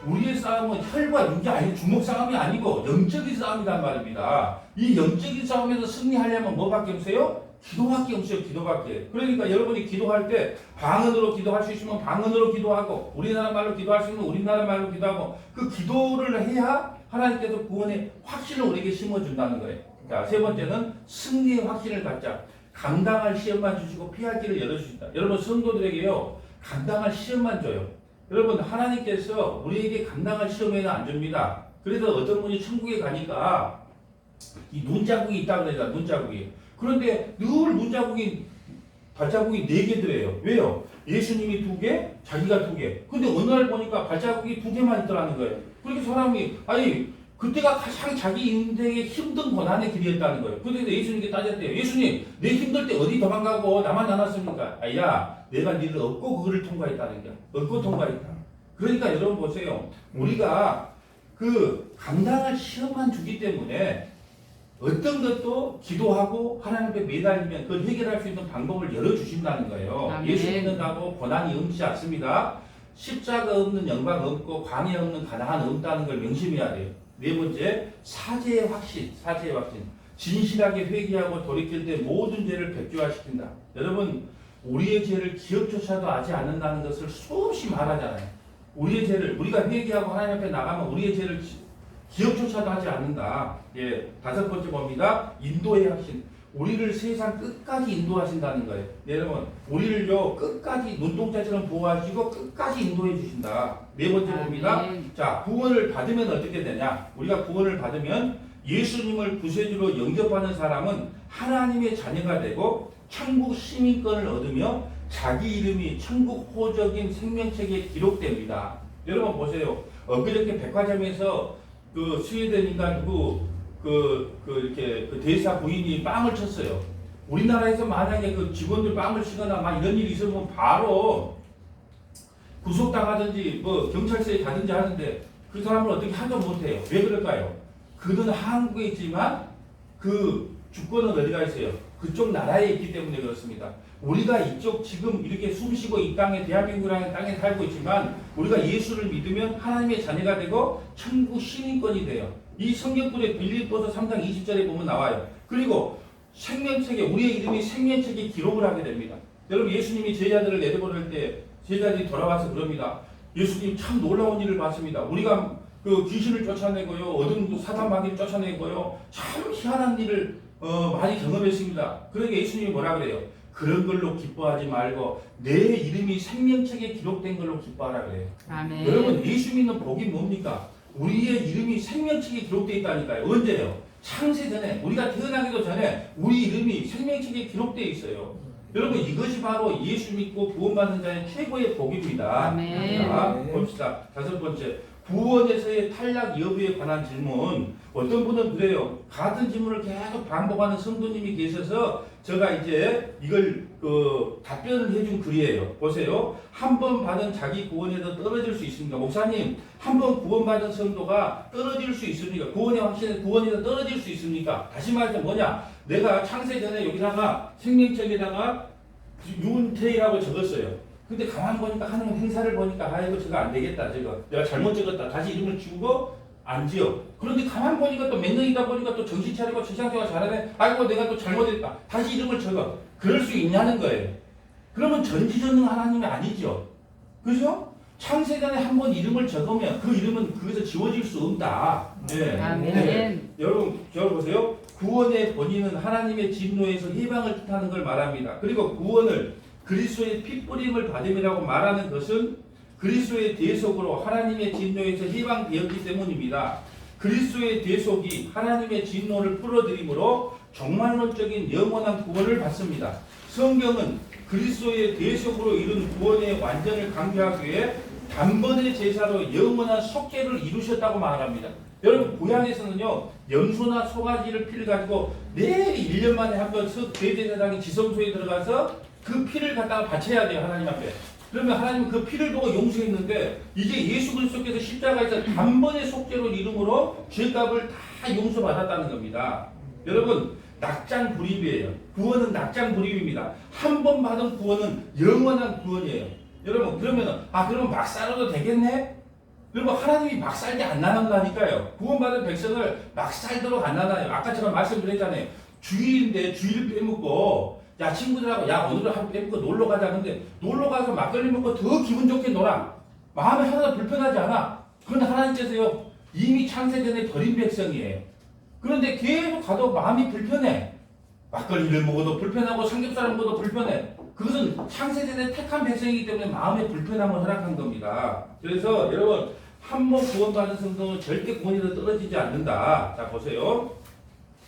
우리의 싸움은 혈과 육이 아닌 주먹 싸움이 아니고 영적인 싸움이란 말입니다. 이 영적인 싸움에서 승리하려면 뭐밖에 없어요? 기도밖에 없어요. 기도밖에. 그러니까 여러분이 기도할 때 방언으로 기도할 수 있으면 방언으로 기도하고 우리나라 말로 기도할 수 있으면 우리나라 말로 기도하고 그 기도를 해야 하나님께서 구원의 확신을 우리에게 심어준다는 거예요. 자, 세 번째는 승리의 확신을 갖자. 감당할 시험만 주시고 피할 길을 열어주신다. 여러분 성도들에게요, 감당할 시험만 줘요. 여러분 하나님께서 우리에게 감당할 시험에는 안 줍니다. 그래서 어떤 분이 천국에 가니까 이 눈자국이 있다고 그러잖아. 눈자국이. 그런데 늘 눈자국이 발자국이 4개더래요. 왜요? 예수님이 2개, 자기가 2개. 근데 어느 날 보니까 발자국이 2개만 있더라는 거예요. 그렇게 사람이 그때가 가장 자기 인생의 힘든 고난의 길이었다는 거예요. 그런데 예수님께 따졌대요. 예수님, 내 힘들 때 어디 도망가고 나만 남았습니까? 내가 니를 얻고 그거를 통과했다는 거야. 얻고 통과했다. 그러니까 여러분 보세요. 우리가 그 감당할 시험만 주기 때문에 어떤 것도 기도하고 하나님 앞에 매달리면 그걸 해결할 수 있는 방법을 열어주신다는 거예요. 아멘. 예수 믿는다고 고난이 없지 않습니다. 십자가 없는 영광 없고 광야 없는 가나안 없다는 걸 명심해야 돼요. 네 번째, 사죄의 확신. 진실하게 회개하고 돌이킬 때 모든 죄를 백조화시킨다. 여러분, 우리의 죄를 기억조차도 하지 않는다는 것을 수없이 말하잖아요. 우리의 죄를, 우리가 회개하고 하나님 앞에 나가면 우리의 죄를 기억조차도 하지 않는다. 예, 5번째 봅니다. 인도의 확신. 우리를 세상 끝까지 인도하신다는 거예요. 여러분, 우리를요, 끝까지 눈동자처럼 보호하시고 끝까지 인도해 주신다. 4번째 봅니다. 자, 구원을 받으면 어떻게 되냐? 우리가 구원을 받으면 예수님을 구세주로 영접하는 사람은 하나님의 자녀가 되고 천국 시민권을 얻으며 자기 이름이 천국 호적인 생명책에 기록됩니다. 여러분 보세요. 엊그저께 백화점에서 그 스웨덴인가 이렇게 대사 부인이 빵을 쳤어요. 우리나라에서 만약에 그 직원들 빵을 치거나 막 이런 일이 있으면 바로 구속당하든지 뭐 경찰서에 가든지 하는데 그 사람을 어떻게 하도 못해요. 왜 그럴까요? 그는 한국에 있지만 그 주권은 어디가 있어요? 그쪽 나라에 있기 때문에 그렇습니다. 우리가 이쪽 지금 이렇게 숨쉬고 이 땅에 대한민국이라는 땅에 살고 있지만 우리가 예수를 믿으면 하나님의 자녀가 되고 천국 시민권이 돼요. 이 성경구에 빌립보서 3장 20절에 보면 나와요. 그리고 생명책에 우리의 이름이 생명책에 기록을 하게 됩니다. 여러분 예수님이 제자들을 내려보낼 때 제자들이 돌아와서 그럽니다. 예수님 참 놀라운 일을 봤습니다. 우리가 그 귀신을 쫓아내고요, 어둠 사단 마귀를 쫓아내고요, 참 희한한 일을 많이 경험했습니다. 그러니까 예수님이 뭐라 그래요? 그런 걸로 기뻐하지 말고 내 이름이 생명책에 기록된 걸로 기뻐하라 그래요. 아멘. 여러분 예수 믿는 복이 뭡니까? 우리의 이름이 생명책에 기록되어 있다니까요. 언제요? 창세 전에, 우리가 태어나기도 전에 우리 이름이 생명책에 기록되어 있어요. 여러분 이것이 바로 예수 믿고 구원받는 자의 최고의 복입니다. 아멘. 자, 봅시다. 5번째, 구원에서의 탈락 여부에 관한 질문. 어떤 분은 그래요. 같은 질문을 계속 반복하는 성도님이 계셔서 제가 이제 이걸 답변을 해준 글이에요. 보세요. 한 번 받은 자기 구원에서 떨어질 수 있습니까? 목사님, 한 번 구원받은 성도가 떨어질 수 있습니까? 구원의 확신에 구원에서 떨어질 수 있습니까? 다시 말해서 뭐냐? 내가 창세 전에 여기다가 생명책에다가 윤태희라고 적었어요. 근데 가만 보니까 하는 행사를 보니까 아이고 저거 안 되겠다. 저거 내가 잘못 적었다. 다시 이름을 지우고 안 지어. 그런데 가만 보니까 또 몇 년이다 보니까 또 정신 차리고 신앙생활 잘하네. 아이고 내가 또 잘못했다. 다시 이름을 적어. 그럴 수 있냐는 거예요. 그러면 전지전능 하나님이 아니죠. 그죠? 창세전에 한 번 이름을 적으면 그 이름은 거기서 지워질 수 없다. 네. 아멘. 네. 여러분 보세요. 구원의 본인은 하나님의 진노에서 해방을 뜻하는 걸 말합니다. 그리고 구원을 그리스도의 핏뿌림을 받음이라고 말하는 것은 그리스도의 대속으로 하나님의 진노에서 해방되었기 때문입니다. 그리스도의 대속이 하나님의 진노를 풀어드림으로 종말론적인 영원한 구원을 받습니다. 성경은 그리스도의 대속으로 이룬 구원의 완전을 강조하기 위해 단번의 제사로 영원한 속죄를 이루셨다고 말합니다. 여러분 고향에서는요 염소나 소가지를 피를 가지고 매일 1년 만에 한 번 대제사장이 지성소에 들어가서 그 피를 갖다가 바쳐야 돼요. 하나님 앞에. 그러면 하나님은 그 피를 보고 용서했는데 이제 예수 그리스도께서 십자가에서 단번의 속죄로 이름으로 죄값을 다 용서받았다는 겁니다. 여러분 낙장불입이에요. 구원은 낙장불입입니다. 한 번 받은 구원은 영원한 구원이에요. 여러분 그러면 그러면 막 살아도 되겠네? 여러분 하나님이 막 살게 안 나눈다니까요. 구원받은 백성을 막 살도록 안 나눠요. 아까 제가 말씀드렸잖아요. 주일인데 주일 빼먹고 야 친구들하고 야 오늘은 하루 빼먹고 놀러 가자. 근데 놀러 가서 막걸리 먹고 더 기분 좋게 놀아. 마음이 하나도 불편하지 않아. 그런데 하나님께서요 이미 창세전에 버린 백성이에요. 그런데 계속 가도 마음이 불편해. 막걸리를 먹어도 불편하고 삼겹살을 먹어도 불편해. 그것은 창세전에 택한 백성이기 때문에 마음의 불편함을 허락한 겁니다. 그래서 여러분 한 번 구원받은 성도는 절대 구원에서 떨어지지 않는다. 자 보세요.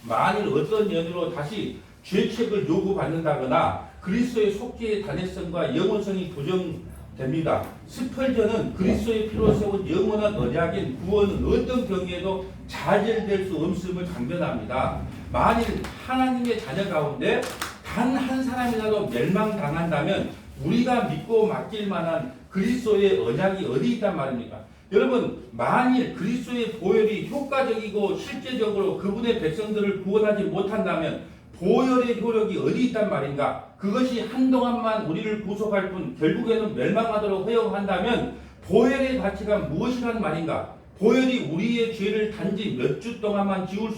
만일 어떤 연유로 다시 죄책을 요구받는다거나 그리스도의 속죄의 단회성과 영원성이 부정됩니다. 스펄전은 그리스도의 피로 세운 영원한 언약인 구원은 어떤 경우에도 좌절될 수 없음을 강변합니다. 만일 하나님의 자녀 가운데 단 한 사람이라도 멸망당한다면 우리가 믿고 맡길 만한 그리스도의 언약이 어디 있단 말입니까? 여러분 만일 그리스도의 보혈이 효과적이고 실제적으로 그분의 백성들을 구원하지 못한다면 보혈의 효력이 어디 있단 말인가? 그것이 한동안만 우리를 구속할 뿐 결국에는 멸망하도록 허용한다면 보혈의 가치가 무엇이란 말인가? 보혈이 우리의 죄를 단지 몇 주 동안만 지울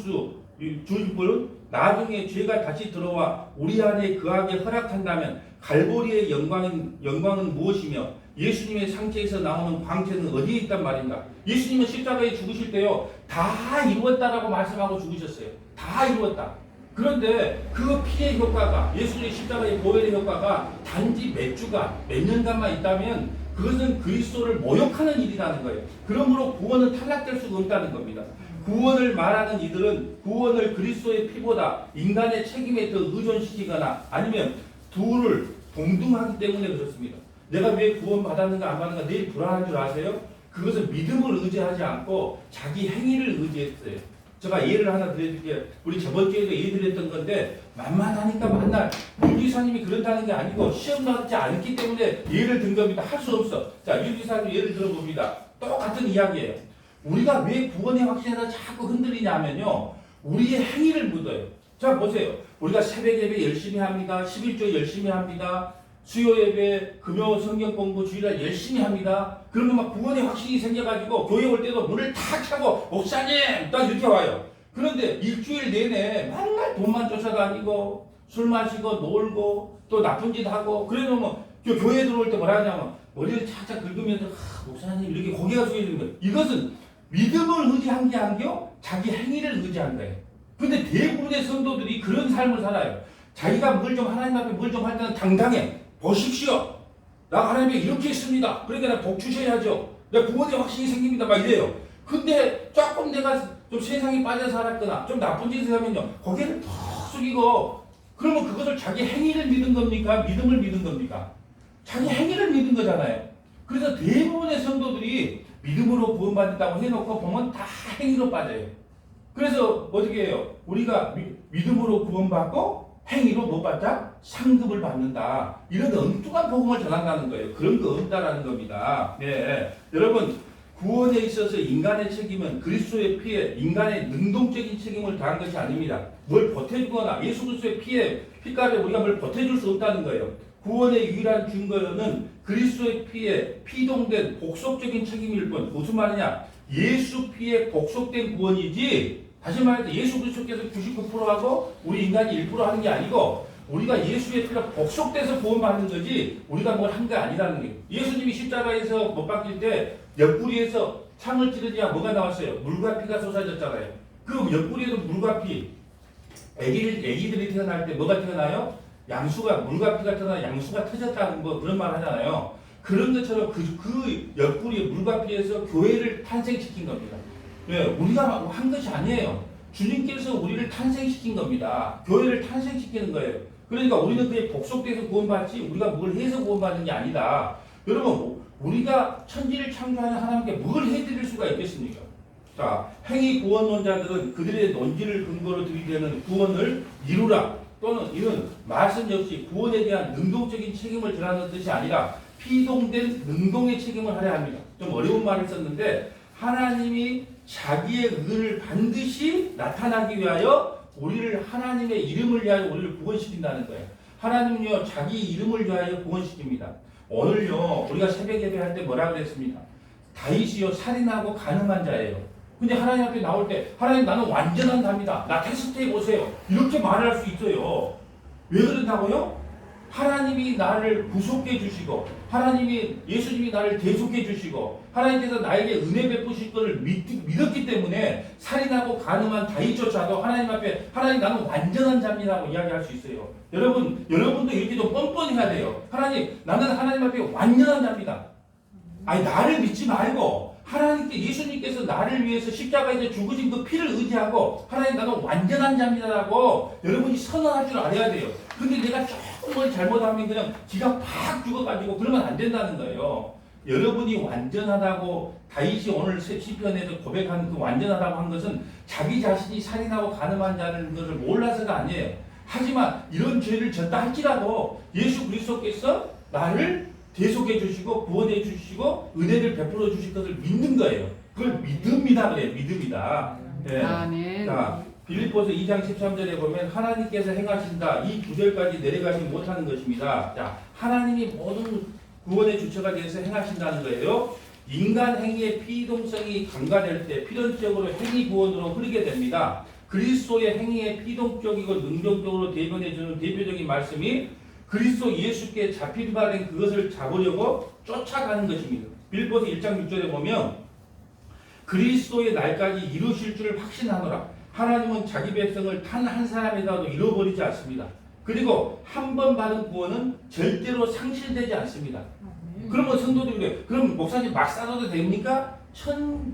뿐 나중에 죄가 다시 들어와 우리 안에 거하게 허락한다면 갈보리의 영광은 무엇이며 예수님의 상체에서 나오는 광채는 어디에 있단 말인가? 예수님은 십자가에 죽으실 때요 다 이루었다라고 말씀하고 죽으셨어요. 다 이루었다. 그런데 그 피의 효과가 예수님의 십자가의 보혈의 효과가 단지 몇 주간 몇 년간만 있다면 그것은 그리스도를 모욕하는 일이라는 거예요. 그러므로 구원은 탈락될 수가 없다는 겁니다. 구원을 말하는 이들은 구원을 그리스도의 피보다 인간의 책임에 더 의존시키거나 아니면 둘을 동등하기 때문에 그렇습니다. 내가 왜 구원받았는가 안 받는가 내일 불안한 줄 아세요? 그것은 믿음을 의지하지 않고 자기 행위를 의지했어요. 제가 예를 하나 드려줄게요. 우리 저번 주에도 예드렸던 건데 만만하니까 만날 윤지사님이 그런다는 게 아니고 시험 나지 않기 때문에 예를 든 겁니다. 할 수 없어. 자 윤지사님 예를 들어봅니다. 똑같은 이야기예요. 우리가 왜 구원의 확신에서 자꾸 흔들리냐면요. 우리의 행위를 묻어요. 자 보세요. 우리가 새벽 예배 열심히 합니다. 11조 열심히 합니다. 수요 예배, 금요 성경 공부, 주일날 열심히 합니다. 그러면 막 구원의 확신이 생겨가지고 교회 올 때도 문을 탁 차고 목사님 딱 이렇게 와요. 그런데 일주일 내내 맨날 돈만 쫓아다니고 술 마시고 놀고 또 나쁜 짓 하고 그래놓으면 교회 들어올 때 뭐라 하냐면 머리를 착착 긁으면서 목사님 이렇게 고개가 숙여지는 거예요. 이것은 믿음을 의지한 게 아니고 자기 행위를 의지한 거예요. 근데 대부분의 성도들이 그런 삶을 살아요. 자기가 뭘 좀 하나님 앞에 뭘 좀 할 때는 당당해. 보십시오. 나 하나님께 이렇게 했습니다. 그러니까 나 복 주셔야죠. 내 구원의 확신이 생깁니다. 막 이래요. 근데 조금 내가 좀 세상에 빠져 살았거나 좀 나쁜 짓을 하면요. 고개를 푹 숙이고 그러면 그것을 자기 행위를 믿은 겁니까? 믿음을 믿은 겁니까? 자기 행위를 믿은 거잖아요. 그래서 대부분의 성도들이 믿음으로 구원받았다고 해놓고 보면 다 행위로 빠져요. 그래서 어떻게 해요? 우리가 믿음으로 구원받고 행위로 못 받자 상급을 받는다. 이런 엉뚱한 복음을 전한다는 거예요. 그런 거 없다라는 겁니다. 네. 여러분 구원에 있어서 인간의 책임은 그리스도의 피에 인간의 능동적인 책임을 다한 것이 아닙니다. 뭘 보태주거나 예수 그리스도의 피값에 우리가 뭘 보태줄 수 없다는 거예요. 구원의 유일한 증거는 그리스도의 피에 피동된 복속적인 책임일 뿐. 무슨 말이냐? 예수 피에 복속된 구원이지. 다시 말해서 예수 그리스도께서 99%하고 우리 인간이 1% 하는 게 아니고 우리가 예수의 피로 복속돼서 구원받는 거지 우리가 뭘 한 게 아니라는 거예요. 예수님이 십자가에서 못 박힐 때 옆구리에서 창을 찌르자 뭐가 나왔어요? 물과 피가 쏟아졌잖아요. 그 옆구리에도 물과 피. 애기들이 태어날 때 뭐가 태어나요? 양수가 물과 피가 태어나 양수가 터졌다는 거 그런 말 하잖아요. 그런 것처럼 그 옆구리에 물과 피에서 교회를 탄생시킨 겁니다. 네, 우리가 한 것이 아니에요. 주님께서 우리를 탄생시킨 겁니다. 교회를 탄생시키는 거예요. 그러니까 우리는 그게 복속돼서 구원받지 우리가 뭘 해서 구원받는 게 아니다. 여러분 우리가 천지를 창조하는 하나님께 뭘 해드릴 수가 있겠습니까? 자, 행위 구원론자들은 그들의 논지를 근거로 들이대는 구원을 이루라 또는 이는 말씀 역시 구원에 대한 능동적인 책임을 전하는 뜻이 아니라 피동된 능동의 책임을 하려 합니다. 좀 어려운 말을 썼는데 하나님이 자기의 의를 반드시 나타나기 위하여 우리를 하나님의 이름을 위하여 우리를 구원시킨다는 거예요. 하나님은요 자기 이름을 위하여 구원시킵니다. 오늘요 우리가 새벽 예배할 때 뭐라 그랬습니까? 다윗이요 살인하고 가늠한 자예요. 근데 하나님 앞에 나올 때 하나님 나는 완전한 자입니다. 나 테스트해 보세요. 이렇게 말할 수 있어요. 왜 그런다고요? 하나님이 나를 구속해 주시고 하나님이 예수님이 나를 대속해 주시고 하나님께서 나에게 은혜 베푸실 것을 믿었기 때문에 살인하고 가늠한 다윗조차도 하나님 앞에 하나님 나는 완전한 자입니다라고 이야기할 수 있어요. 여러분도 이렇게 좀 뻔뻔해야 돼요. 하나님 나는 하나님 앞에 완전한 자입니다. 아니 나를 믿지 말고 하나님께 예수님께서 나를 위해서 십자가에서 죽으신 그 피를 의지하고 하나님 나는 완전한 자입니다라고 여러분이 선언할 줄 알아야 돼요. 근데 내가 조금만 잘못하면 그냥 지가 팍 죽어가지고 그러면 안 된다는 거예요. 여러분이 완전하다고 다윗이 오늘 시편에서 고백한 그 완전하다고 한 것은 자기 자신이 살인하고 가늠한 자라는 것을 몰라서가 아니에요. 하지만 이런 죄를 졌다 할지라도 예수 그리스도께서 나를 대속해 주시고 구원해 주시고 은혜를 베풀어 주실 것을 믿는 거예요. 그걸 믿음이다 그래요. 믿음이다. 네. 아멘. 자, 빌립보서 2장 13절에 보면 하나님께서 행하신다. 이 구절까지 내려가지 못하는 것입니다. 자, 하나님이 모든 구원의 주체가 되어서 행하신다는 거예요. 인간 행위의 피동성이 강화될 때 필연적으로 행위 구원으로 흐르게 됩니다. 그리스도의 행위의 피동적이고 능동적으로 대변해주는 대표적인 말씀이 그리스도 예수께 잡힌 바 된 그것을 잡으려고 쫓아가는 것입니다. 빌립보서 1장 6절에 보면 그리스도의 날까지 이루실 줄 확신하노라. 하나님은 자기 백성을 단 한 사람이라도 잃어버리지 않습니다. 그리고 한 번 받은 구원은 절대로 상실되지 않습니다. 그러면 성도들이 그래. 그럼 목사님 막 싸워도 됩니까?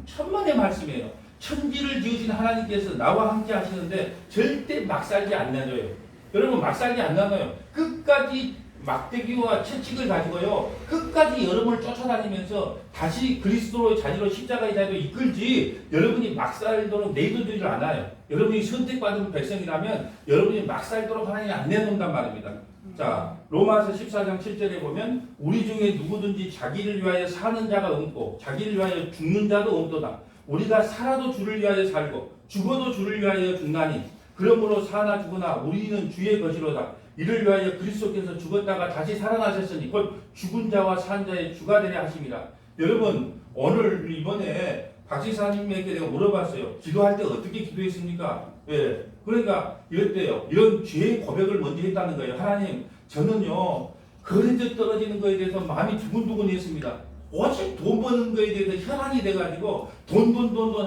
천만의 말씀이에요. 천지를 지으신 하나님께서 나와 함께 하시는데 절대 막 살지 안 나눠요. 여러분 막 살지 안 나눠요. 끝까지 막대기와 채찍을 가지고요. 끝까지 여러분을 쫓아다니면서 다시 그리스도의 자리로 십자가의 자리로 이끌지 여러분이 막 살도록 내두지를 않아요. 여러분이 선택받은 백성이라면 여러분이 막 살도록 하나님이 안 내놓는단 말입니다. 자, 로마서 14장 7절에 보면 우리 중에 누구든지 자기를 위하여 사는 자가 없고 자기를 위하여 죽는 자도 없도다. 우리가 살아도 주를 위하여 살고 죽어도 주를 위하여 죽나니 그러므로 사나 죽으나 우리는 주의 것이로다. 이를 위하여 그리스도께서 죽었다가 다시 살아나셨으니 곧 죽은 자와 산 자의 주가 되려 하심이라. 여러분 오늘 이번에 박지사님에게 내가 물어봤어요. 기도할 때 어떻게 기도했습니까? 예, 그러니까 이랬대요. 이런 죄의 고백을 먼저 했다는 거예요. 하나님 저는요 거래적 떨어지는 거에 대해서 마음이 두근두근했습니다. 오직 돈 버는 거에 대해서 혈안이 돼가지고 돈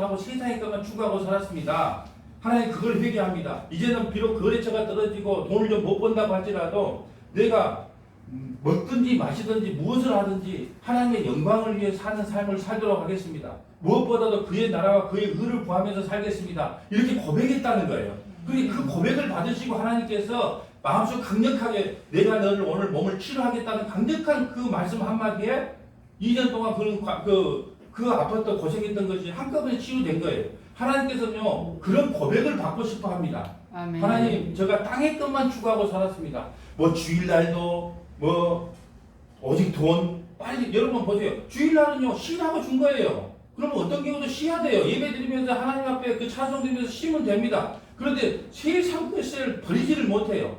하고 세상의 것만 추구하고 살았습니다. 하나님 그걸 회개합니다. 이제는 비록 거래처가 떨어지고 돈을 좀 못 번다고 할지라도 내가 먹든지 마시든지 무엇을 하든지 하나님의 영광을 위해 사는 삶을 살도록 하겠습니다. 무엇보다도 그의 나라와 그의 의를 구하면서 살겠습니다. 이렇게 고백했다는 거예요. 그 고백을 받으시고 하나님께서 마음속 강력하게 내가 너를 오늘 몸을 치료하겠다는 강력한 그 말씀 한마디에 2년 동안 그 아팠던 고생했던 것이 한꺼번에 치유된 거예요. 하나님께서는요 그런 고백을 받고 싶어 합니다. 아멘. 하나님 제가 땅의 것만 추구하고 살았습니다. 뭐 주일날도 뭐 오직 돈 빨리 여러분 보세요. 주일날은요 쉬라고 준 거예요. 그러면 어떤 경우도 쉬어야 돼요. 예배 드리면서 하나님 앞에 그 찬송 드리면서 쉬면 됩니다. 그런데 세상 것을 버리지를 못해요.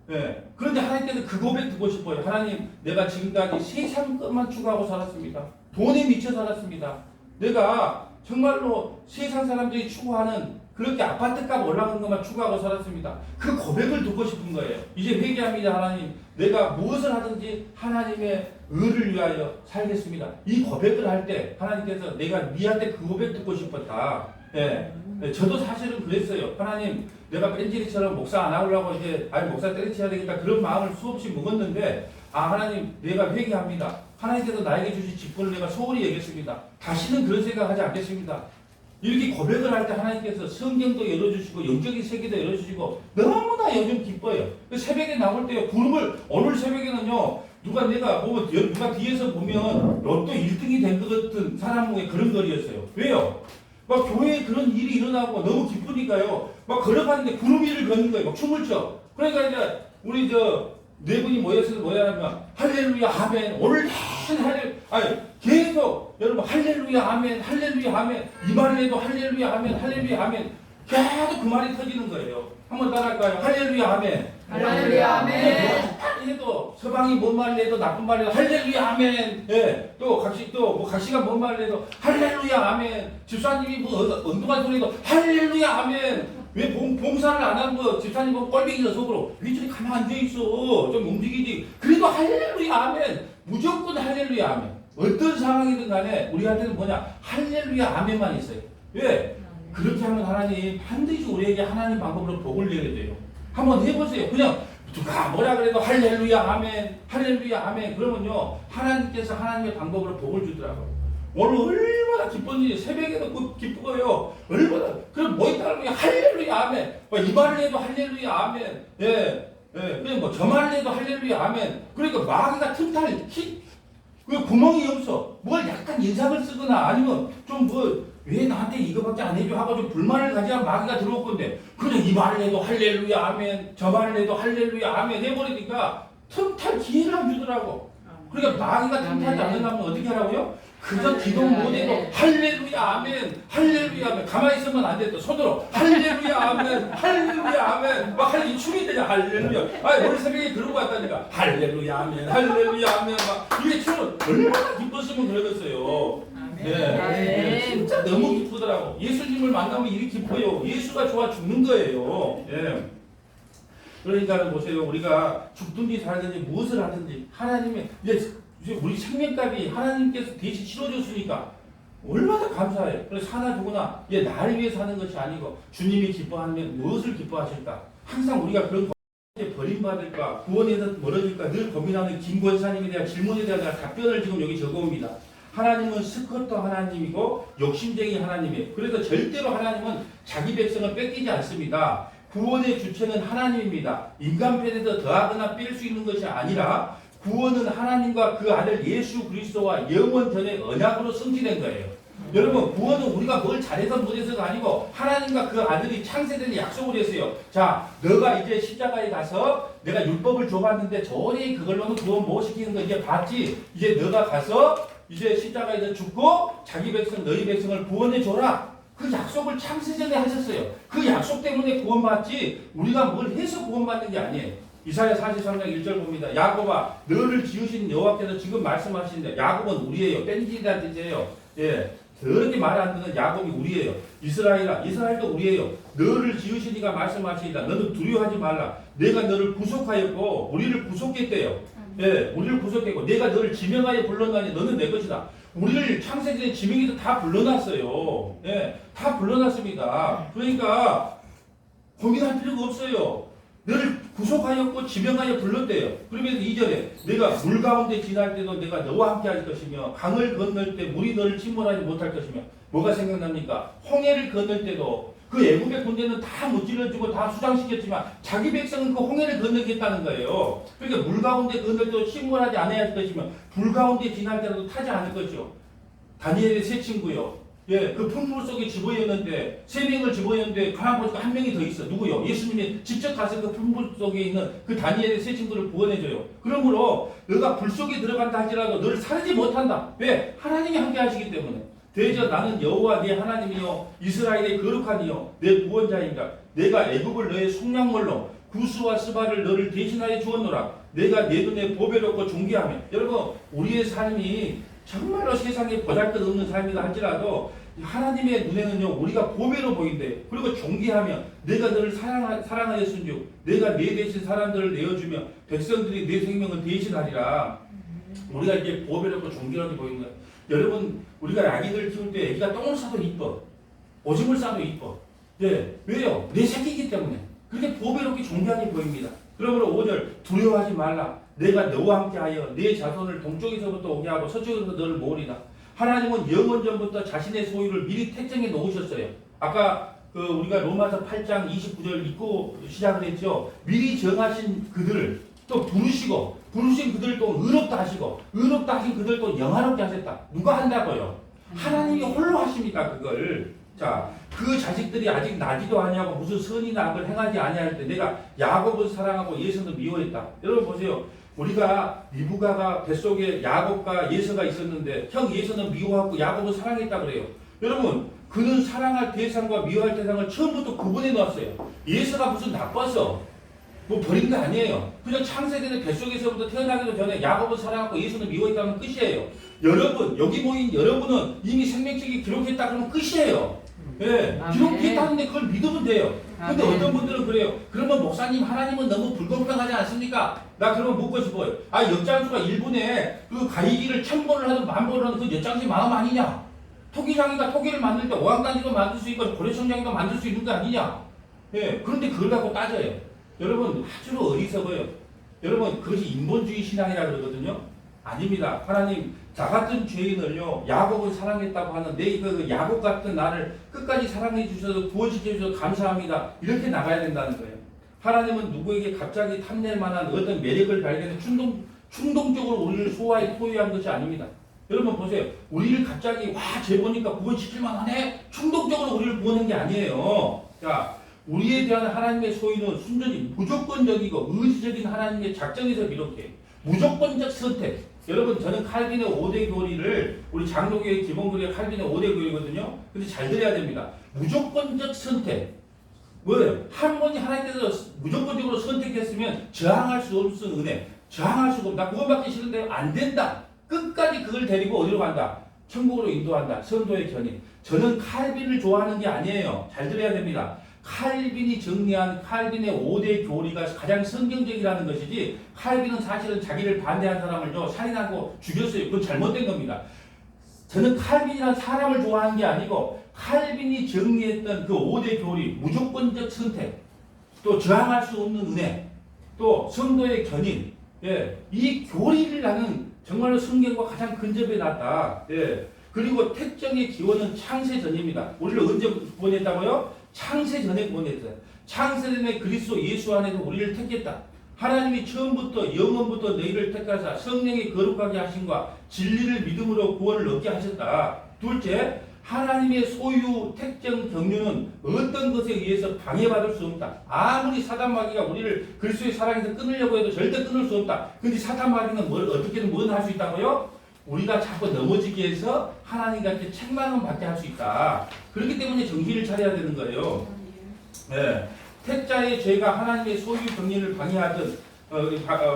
예. 그런데 하나님께서 그 고백 듣고 싶어요. 하나님 내가 지금까지 세상 것만 추구하고 살았습니다. 돈에 미쳐 살았습니다. 내가 정말로 세상 사람들이 추구하는 그렇게 아파트값 올라가는 것만 추구하고 살았습니다. 그 고백을 듣고 싶은 거예요. 이제 회개합니다. 하나님 내가 무엇을 하든지 하나님의 의를 위하여 살겠습니다. 이 고백을 할 때 하나님께서 내가 니한테 그 고백 듣고 싶었다. 예. 저도 사실은 그랬어요. 하나님 내가 뺀질이처럼 목사 안 하려고 이제 목사 때려쳐야 되겠다 그런 마음을 수없이 먹었는데 하나님 내가 회개합니다. 하나님께서 나에게 주신 직분을 내가 소홀히 여겼습니다. 다시는 그런 생각하지 않겠습니다. 이렇게 고백을 할 때 하나님께서 성경도 열어주시고 영적인 세계도 열어주시고 너무나 요즘 기뻐요. 새벽에 나올 때 구름을 오늘 새벽에는요 누가 내가 보면 누가 뒤에서 보면 로또 1등이 된 것 같은 사람 중에 그런 거리였어요. 왜요? 막 교회에 그런 일이 일어나고 너무 기쁘니까요. 막 걸어가는데 구름 위를 걷는 거예요. 막 춤을 춰. 그러니까 이제 우리 네 분이 모여서 뭐야 하면 할렐루야 아멘 오늘 계속 여러분 할렐루야 아멘 할렐루야 아멘 이 말을 해도 할렐루야 아멘 할렐루야 아멘 계속 그 말이 터지는 거예요. 한번 따라할까요? 할렐루야 아멘 할렐루야 아멘. 해도 서방이 뭔 말을 해도 나쁜 말을 해도 할렐루야 아멘. 예. 또 각시가 뭔 말을 해도 할렐루야 아멘. 집사님이 뭐 엉뚱한 소리 해도 할렐루야 아멘. 왜 봉사를 안 하는 거 집사님 보면 꼴뱅이죠 속으로 왜 저리 가만 앉아있어 좀 움직이지. 그래도 할렐루야 아멘. 무조건 할렐루야 아멘. 어떤 상황이든 간에 우리한테는 뭐냐 할렐루야 아멘만 있어요. 왜? 그렇게 하면 하나님 반드시 우리에게 하나님 방법으로 복을 내게 돼요. 한번 해보세요. 그냥 누가 뭐라 그래도 할렐루야 아멘 할렐루야 아멘 그러면요 하나님께서 하나님의 방법으로 복을 주더라고요. 오늘 얼마나 기뻤는지 새벽에도 기쁘고요. 얼마나 그럼 뭐 있다는 거야 할렐루야 아멘 이 말을 해도 할렐루야 아멘 그냥 뭐 저 말을 해도 할렐루야 아멘. 그러니까 마귀가 틈탈 그 구멍이 없어. 뭘 약간 인상을 쓰거나 아니면 좀 왜 나한테 이거밖에 안 해줘 하고 좀 불만을 가져야 마귀가 들어올 건데 그냥 이 말을 해도 할렐루야 아멘 저 말을 해도 할렐루야 아멘 해버리니까 틈탈 기회를 안 주더라고. 그러니까 마귀가 틈타지 않으려면 어떻게 하라고요? 그저 기도 못해도 할렐루야 아멘 할렐루야 아멘 가만히 있으면 안 돼. 또 손으로 할렐루야 아멘 할렐루야 아멘 막 이 춤이 되냐 할렐루야 오늘 새벽에 그러고 왔다니까 할렐루야 아멘 할렐루야 아멘 막 이게 춤을 얼마나 기뻤으면 그러겠어요. 네. 진짜 너무 기쁘더라고. 예수님을 만나면 이리 기뻐요. 예수가 좋아 죽는 거예요. 예. 그러니까 보세요. 우리가 죽든지 살든지 무엇을 하든지 하나님의 이제 우리 생명값이 하나님께서 대신 치러줬으니까 얼마나 감사해요. 그래서 하나 누구나 나를 위해 사는 것이 아니고 주님이 기뻐하면 무엇을 기뻐하실까? 항상 우리가 그런 버림받을까 구원에서 멀어질까 늘 고민하는 김권사님에 대한 질문에 대한 답변을 지금 여기 적어옵니다. 하나님은 스커터 하나님이고 욕심쟁이 하나님이에요. 그래서 절대로 하나님은 자기 백성을 뺏기지 않습니다. 구원의 주체는 하나님입니다. 인간 편에서 더하거나 뺄 수 있는 것이 아니라 구원은 하나님과 그 아들 예수 그리스도와 영원전의 언약으로 성취된 거예요. 여러분 구원은 우리가 뭘 잘해서 못해서가 아니고 하나님과 그 아들이 창세전에 약속을 했어요. 자 너가 이제 십자가에 가서 내가 율법을 줘봤는데 저리 그걸로는 구원 못 시키는 거 이제 봤지. 이제 너가 가서 이제 십자가에서 죽고 자기 백성 너희 백성을 구원해 줘라. 그 약속을 창세전에 하셨어요. 그 약속 때문에 구원받지 우리가 뭘 해서 구원받는 게 아니에요. 이사야 43장 1절 봅니다. 야곱아 너를 지으신 여호와께서 지금 말씀하시는데 야곱은 우리예요. 뺀질이라는 뜻이에요. 예. 더럽게 말 안 듣는 야곱이 우리예요. 이스라엘아, 이스라엘도 우리예요. 너를 지으시니가 말씀하시니라. 너는 두려워하지 말라. 내가 너를 구속하였고 우리를 구속했대요. 예, 우리를 구속했고 내가 너를 지명하여 불렀나니 너는 내 것이다. 우리를 창세전에 지명해서 다 불러놨어요. 예, 다 불러놨습니다. 그러니까 고민할 필요가 없어요. 너를 구속하였고 지명하여 불렀대요. 그러면서 2절에 내가 물 가운데 지날 때도 내가 너와 함께 할 것이며 강을 건널 때 물이 너를 침몰하지 못할 것이며 뭐가 생각납니까? 홍해를 건널 때도 그 애굽의 군대는 다 무찔러주고 다 수장시켰지만 자기 백성은 그 홍해를 건너겠다는 거예요. 그러니까 물 가운데 건널 때도 침몰하지 않아야 할 것이며 불 가운데 지날 때라도 타지 않을 것이요. 다니엘의 세 친구요. 예, 그 풍물 속에 집어였는데 세 명을 집어였는데 가만 보니까 한 명이 더 있어. 누구요? 예수님이 직접 가서 그 풍물 속에 있는 그 다니엘의 세 친구를 구원해줘요. 그러므로 너가 불 속에 들어간다 할지라도 너를 사르지 못한다. 왜? 하나님이 함께 하시기 때문에. 대저 나는 여호와 네 하나님이요 이스라엘의 거룩하니요 내 구원자인가. 내가 애굽을 너의 속량물로 구스와 스바를 너를 대신하여 주었노라. 내가 내 눈에 보배롭고 존귀하며. 여러분 우리의 삶이 정말로 세상에 보잘것없는 삶이다 할지라도 하나님의 눈에는요 우리가 보배로 보인대. 그리고 존귀하며 내가 너를 사랑하였은즉 내가 내 대신 사람들을 내어주며 백성들이 내 생명을 대신하리라. 우리가 이제 보배롭고 존귀하게 보이는 거야. 여러분 우리가 아기들 키울 때 아기가 똥을 싸도 이뻐, 오줌을 싸도 이뻐. 예, 왜요? 내 새끼이기 때문에 그렇게 보배롭게 존귀하게 보입니다. 그러므로 5절 두려워하지 말라. 내가 너와 함께하여 내 자손을 동쪽에서부터 오게 하고 서쪽에서 너를 모으리라. 하나님은 영원전부터 자신의 소유를 미리 택정해 놓으셨어요. 아까 우리가 로마서 8장 29절 읽고 시작을 했죠. 미리 정하신 그들을 또 부르신 그들을 또 의롭다 하시고 의롭다 하신 그들을 또 영화롭게 하셨다. 누가 한다고요? 하나님이 홀로 하십니다. 그걸. 자, 그 자식들이 아직 나지도 아니하고 무슨 선이나 악을 행하지 아니할 때 내가 야곱을 사랑하고 예서는 미워했다. 여러분 보세요. 우리가 리브가가 뱃속에 야곱과 예서가 있었는데 형 예서는 미워하고 야곱을 사랑했다 그래요. 여러분 그는 사랑할 대상과 미워할 대상을 처음부터 구분해 놓았어요. 예서가 무슨 나빠서 뭐 버린 거 아니에요. 그냥 창세전에 뱃속에서부터 태어나기도 전에 야곱을 사랑하고 예서는 미워했다면 끝이에요. 여러분 여기 모인 여러분은 이미 생명책이 기록했다 그러면 끝이에요. 예, 기록했다는데 그걸 믿으면 돼요. 근데 어떤 분들은 그래요. 그러면 목사님 하나님은 너무 불공평하지 않습니까? 나 그러면 묻고 싶어요. 아 역장수가 일본에 그 가이기를 1000번을 하든 10,000번을 하든 그 역장수의 마음 아니냐? 토기장이가 토기를 만들 때 오왕단지도 만들 수 있고 고래청장이도 만들 수 있는 거 아니냐? 예, 그런데 그걸 갖고 따져요. 여러분 아주 어리석어요. 여러분 그것이 인본주의 신앙이라 그러거든요. 아닙니다. 하나님 자 같은 죄인을요 야곱을 사랑했다고 하는 내 그 야곱 같은 나를 끝까지 사랑해 주셔서 구원시켜 주셔서 감사합니다. 이렇게 나가야 된다는 거예요. 하나님은 누구에게 갑자기 탐낼 만한 어떤 매력을 발견해 충동적으로 우리를 소유한 것이 아닙니다. 여러분 보세요. 우리를 갑자기 쟤 보니까 구원시킬 만하네. 충동적으로 우리를 구원한 게 아니에요. 자, 우리에 대한 하나님의 소유는 순전히 무조건적이고 의지적인 하나님의 작정에서 비롯해 무조건적 선택. 여러분 저는 칼빈의 5대 교리를 우리 장로교회 기본교리가 칼빈의 5대 교리거든요. 근데 잘 들어야 됩니다. 무조건적 선택. 왜요? 한 번이 하나님께서 무조건적으로 선택했으면 저항할 수 없는 은혜. 저항할 수가 없다. 나 구원받기 싫은데 안 된다. 끝까지 그걸 데리고 어디로 간다? 천국으로 인도한다. 선도의 견인. 저는 칼빈을 좋아하는 게 아니에요. 잘 들어야 됩니다. 칼빈이 정리한 칼빈의 5대 교리가 가장 성경적이라는 것이지 칼빈은 사실은 자기를 반대한 사람을 살인하고 죽였어요. 그건 잘못된 겁니다. 저는 칼빈이라는 사람을 좋아하는 게 아니고 칼빈이 정리했던 그 5대 교리, 무조건적 선택, 또 저항할 수 없는 은혜, 또 성도의 견인, 예, 이 교리를 나는 정말로 성경과 가장 근접해 놨다. 예. 그리고 택정의 기원은 창세 전입니다. 우리를 언제 구원했다고요? 창세 전에 구원했어요. 창세 전에 그리스도 예수 안에서 우리를 택했다. 하나님이 처음부터 영원부터 너희를 택하사 성령의 거룩하게 하심과 진리를 믿음으로 구원을 얻게 하셨다. 둘째, 하나님의 소유 택정 경륜은 어떤 것에 의해서 방해받을 수 없다. 아무리 사단마귀가 우리를 그리스도의 사랑에서 끊으려고 해도 절대 끊을 수 없다. 근데 사단마귀는 어떻게든 뭐든 할 수 있다고요? 우리가 자꾸 넘어지게 해서 하나님과 이렇게 책망을 받게 할 수 있다. 그렇기 때문에 정신을 차려야 되는 거예요. 네. 택자의 죄가 하나님의 소유 경륜을 방해하든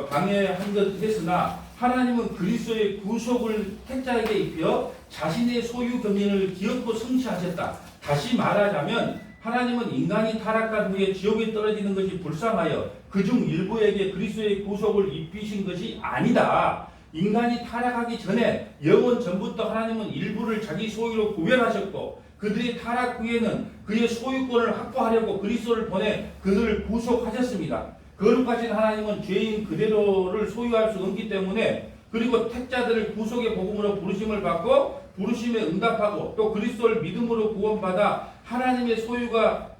방해한 것 했으나 하나님은 그리스도의 구속을 택자에게 입혀 자신의 소유 경륜을 기업고 성취하셨다. 다시 말하자면 하나님은 인간이 타락한 후에 지옥에 떨어지는 것이 불쌍하여 그중 일부에게 그리스도의 구속을 입히신 것이 아니다. 인간이 타락하기 전에 영원 전부터 하나님은 일부를 자기 소유로 구별하셨고 그들이 타락 후에는 그의 소유권을 확보하려고 그리스도를 보내 그들을 구속하셨습니다. 거룩하신 하나님은 죄인 그대로를 소유할 수 없기 때문에 그리고 택자들을 구속의 복음으로 부르심을 받고 부르심에 응답하고 또 그리스도를 믿음으로 구원받아 하나님의 소유가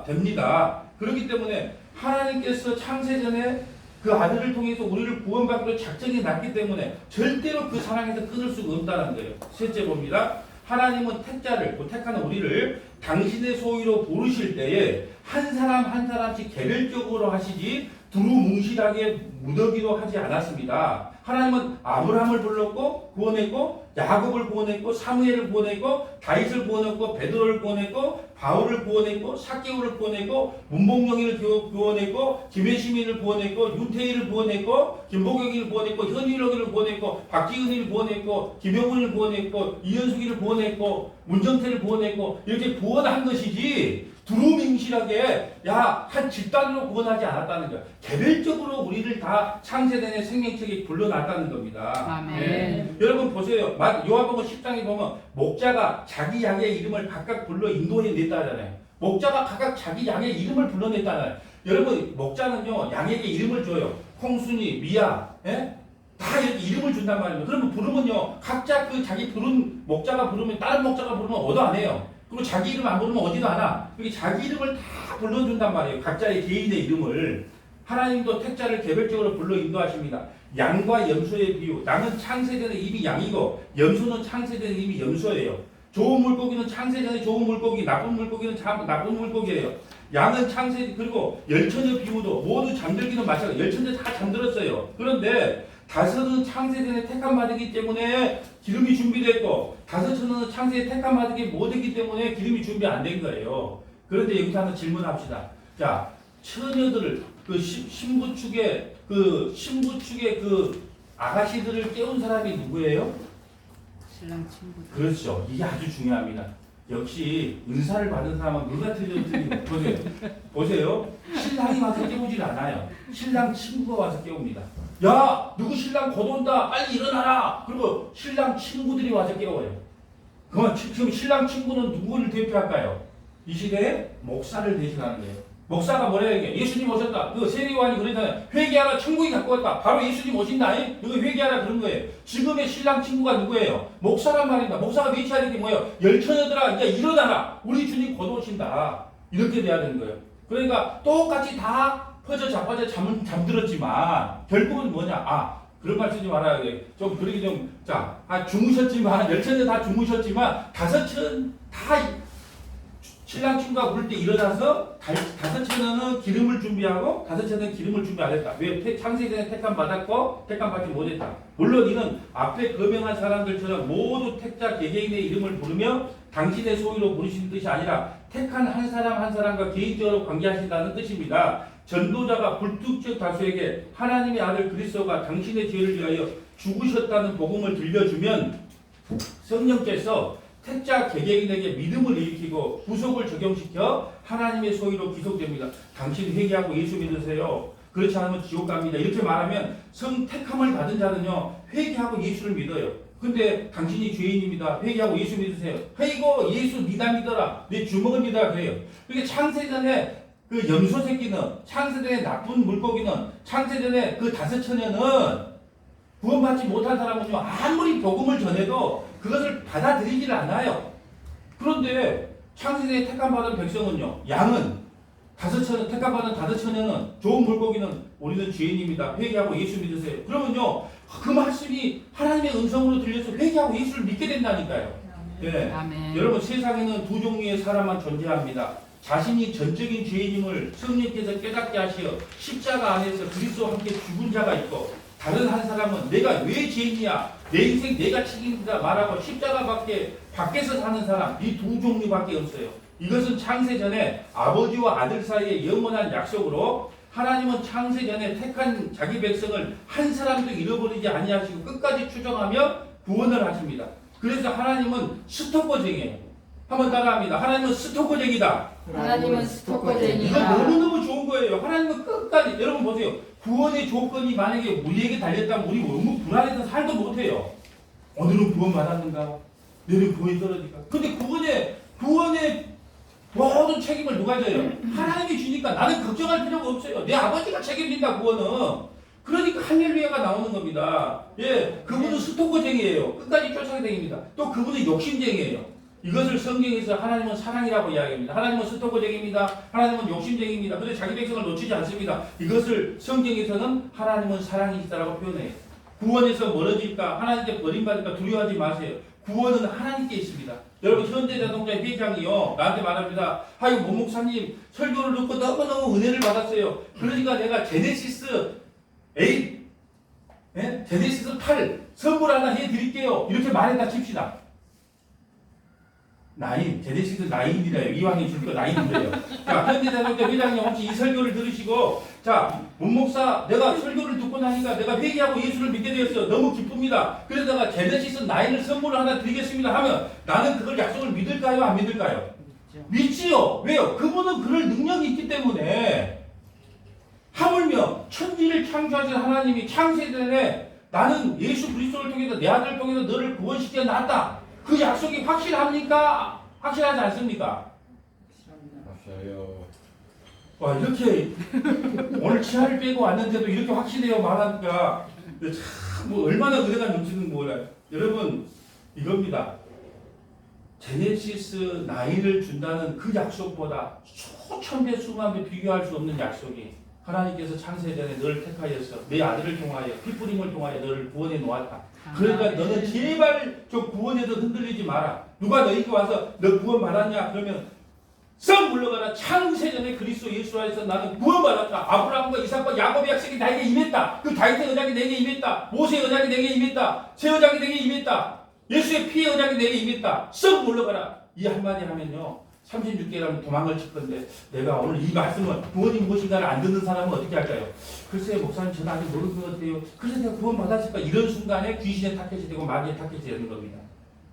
됩니다. 그렇기 때문에 하나님께서 창세전에 그 아들을 통해서 우리를 구원받기로 작정이 났기 때문에 절대로 그 사랑에서 끊을 수가 없다는 거예요. 셋째 봅니다. 하나님은 택자를, 택하는 우리를 당신의 소유로 부르실 때에 한 사람 한 사람씩 개별적으로 하시지 두루뭉실하게 무더기로 하지 않았습니다. 하나님은 아브라함을 불렀고 구원했고 야곱을 구원했고 사무엘을 구원했고 다윗을 구원했고 베드로를 구원했고 바울을 구원했고 삭개오를 구원했고 문봉영이를 구원했고 김혜시민을 구원했고 윤태희를 구원했고 김보경이를 구원했고 현일옥이를 구원했고 박지은이를 구원했고 김영훈을 구원했고 이현숙이를 구원했고 문정태를 구원했고 이렇게 구원한 것이지 두루뭉실하게 한 집단으로 구원하지 않았다는 거예요. 개별적으로 우리를 다 창세전의 생명책에 불러놨다는 겁니다. 아멘. 네. 여러분 보세요. 요한복음 10장에 보면 목자가 자기 양의 이름을 각각 불러 인도해 냈다잖아요. 목자가 각각 자기 양의 이름을 불러냈다잖아요. 여러분 목자는요 양에게 이름을 줘요. 콩순이, 미야, 다 이렇게 이름을 준단 말이에요. 그러면 부르면요 각자 그 자기 부른 목자가 부르면 다른 목자가 부르면 얻어 안 해요. 그리고 자기 이름 안 부르면 어디도 안 와. 그렇게 자기 이름을 다 불러준단 말이에요. 각자의 개인의 이름을. 하나님도 택자를 개별적으로 불러 인도하십니다. 양과 염소의 비유. 양은 창세전에 이미 양이고 염소는 창세전에 이미 염소예요. 좋은 물고기는 창세전에 좋은 물고기, 나쁜 물고기는 나쁜 물고기예요. 양은 그리고 열처녀 비유도 모두 잠들기는 마찬가지예요. 열처녀 다 잠들었어요. 그런데 다섯은 창세전에 택함 받았기 때문에 기름이 준비됐고 다섯처는 창세에 택함 받았기 못했기 때문에 기름이 준비 안 된 거예요. 그런데 여기서 한번 질문합시다. 자, 처녀들을 신부 측의 아가씨들을 깨운 사람이 누구예요? 신랑 친구들. 그렇죠. 이게 아주 중요합니다. 역시 은사를 받은 사람은 누가 틀려 보세요. 신랑이 와서 깨우질 않아요. 신랑 친구가 와서 깨웁니다. 야, 누구 신랑 곧 온다. 빨리 일어나라. 그리고 신랑 친구들이 와서 깨워요. 그러면 지금 신랑 친구는 누구를 대표할까요? 이 시대에 목사를 대신하는 거예요. 목사가 뭐라 얘기해? 예수님 오셨다. 그 세례요한이 그러잖아요. 회개하라, 천국이 갖고 왔다. 바로 예수님 오신다. 이거 회개하라 그런 거예요. 지금의 신랑 친구가 누구예요? 목사란 말입니다. 목사가 외쳐야 되는 게 뭐예요? 열처녀들아, 이제 일어나라. 우리 주님 곧 오신다. 이렇게 돼야 되는 거예요. 그러니까 똑같이 다 퍼져 자빠져 잠들었지만 결국은 뭐냐? 그런 말 쓰지 말아야 돼. 좀 그러기 좀 주무셨지만 열처녀 다 주무셨지만 다섯천 다 신랑 친구가 부를 때 일어나서 다섯 처녀는 기름을 준비하고 다섯 처녀는 기름을 준비 안 했다. 왜? 창세전에 택함 받았고 택함 받지 못했다. 물론 이는 앞에 거명한 사람들처럼 모두 택자 개개인의 이름을 부르며 당신의 소유로 부르시는 뜻이 아니라 택한 한 사람 한 사람과 개인적으로 관계하신다는 뜻입니다. 전도자가 불특정 다수에게 하나님의 아들 그리스도가 당신의 죄를 위하여 죽으셨다는 복음을 들려주면 성령께서 택자 개개인에게 믿음을 일으키고 구속을 적용시켜 하나님의 소유로 귀속됩니다. 당신 회개하고 예수 믿으세요. 그렇지 않으면 지옥 갑니다. 이렇게 말하면 성택함을 받은 자는요 회개하고 예수를 믿어요. 근데 당신이 죄인입니다. 회개하고 예수 믿으세요. 이거 예수 믿어라. 내 주먹을 믿어라 그래요. 그러니까 창세전에 그 염소 새끼는, 창세전에 나쁜 물고기는, 창세전에 그 다섯 처녀는 구원받지 못한 사람은요 아무리 복음을 전해도 그것을 받아들이질 않아요. 그런데 창세전에 택함받은 백성은요, 양은 택함받은 다섯 처녀는, 좋은 물고기는 우리는 죄인입니다. 회개하고 예수 믿으세요. 그러면요 그 말씀이 하나님의 음성으로 들려서 회개하고 예수를 믿게 된다니까요. 네. 아멘. 여러분 세상에는 두 종류의 사람만 존재합니다. 자신이 전적인 죄인임을 성령께서 깨닫게 하시어 십자가 안에서 그리스도와 함께 죽은 자가 있고, 다른 한 사람은 내가 왜 죄인이야, 내 인생 내가 책임지다 말하고 십자가 밖에서 사는 사람, 이 두 종류밖에 없어요. 이것은 창세 전에 아버지와 아들 사이의 영원한 약속으로 하나님은 창세 전에 택한 자기 백성을 한 사람도 잃어버리지 아니하시고 끝까지 추정하며 구원을 하십니다. 그래서 하나님은 스토커쟁이에요. 한번 따라합니다. 하나님은 스토커쟁이다. 하나님은 이거 스토커쟁이다. 너무너무 좋은 거예요. 하나님은 끝까지, 여러분 보세요. 구원의 조건이 만약에 우리에게 달렸다면 우리 너무 불안해서 살도 못해요. 오늘은 구원 받았는가? 내일은 구원이 떨어질까? 근데 구원의 모든 책임을 누가 져요? 하나님이 주니까 나는 걱정할 필요가 없어요. 내 아버지가 책임진다, 구원은. 그러니까 할렐루야가 나오는 겁니다. 예, 그분은 스토커쟁이에요. 끝까지 쫓아가게 됩니다. 또 그분은 욕심쟁이에요. 이것을 성경에서 하나님은 사랑이라고 이야기합니다. 하나님은 스토커쟁입니다. 하나님은 욕심쟁입니다. 그런데 자기 백성을 놓치지 않습니다. 이것을 성경에서는 하나님은 사랑이시다라고 표현해요. 구원에서 멀어질까, 하나님께 버림받을까 두려워하지 마세요. 구원은 하나님께 있습니다. 여러분, 현대자동차의 회장이요, 나한테 말합니다. 아유, 모 목사님 설교를 듣고 너무너무 은혜를 받았어요. 그러니까 내가 제네시스 8, 제네시스 8 선물 하나 해드릴게요. 이렇게 말했다 칩시다. 제네시스 9이래요. 이왕에 줄 거 9이래요. 자, 현대자동차 회장님 혹시 이 설교를 들으시고, 자, 문목사, 내가 설교를 듣고 나니까 내가 회개하고 예수를 믿게 되었어요. 너무 기쁩니다. 그래서 내가 제네시스 9을 선물을 하나 드리겠습니다 하면 나는 그걸 약속을 믿을까요? 안 믿을까요? 믿지요. 왜요? 그분은 그럴 능력이 있기 때문에. 하물며 천지를 창조하신 하나님이 창세전에 나는 예수 그리스도를 통해서 내 아들을 통해서 너를 구원시켜 놨다. 그 약속이 확실합니까? 확실하지 않습니까? 맞아요. 와, 이렇게 오늘 치아를 빼고 왔는데도 이렇게 확실해요 말하니까 참 뭐 얼마나 은혜가 넘치는 몰라요. 여러분, 이겁니다. 제네시스 9을 준다는 그 약속보다 수천 배 수만 배 비교할 수 없는 약속이 하나님께서 창세전에 너를 택하여서 내 아들을 통하여 피뿌림을 통하여 너를 구원해 놓았다. 그러니까 너는 제발 저 구원에도 흔들리지 마라. 누가 너에게 와서 너 구원 받았냐? 그러면 썩 물러가라. 창세전에 그리스도 예수 안에서 나는 구원받았다. 아브라함과 이삭과 야곱의 약속이 나에게 임했다. 그 다윗의 언약이 내게 임했다. 모세의 언약이 내게 임했다. 새 언약이 내게 임했다. 예수의 피의 언약이 내게 임했다. 썩 물러가라. 이 한마디 하면요, 36개라면 도망을 칠 건데, 내가 오늘 이 말씀을 구원이 무엇인가를 안 듣는 사람은 어떻게 할까요? 글쎄, 목사님 저는 아직 모르는 것 같아요. 그래서 내가 구원 받았을까? 이런 순간에 귀신의 타켓이 되고 마귀의 타켓이 되는 겁니다.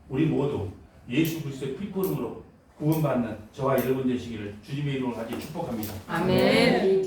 우리 모두 예수 그리스도의 피뿌름으로 구원받는 저와 여러분 되시기를 주님의 이름으로 같이 축복합니다. 아멘.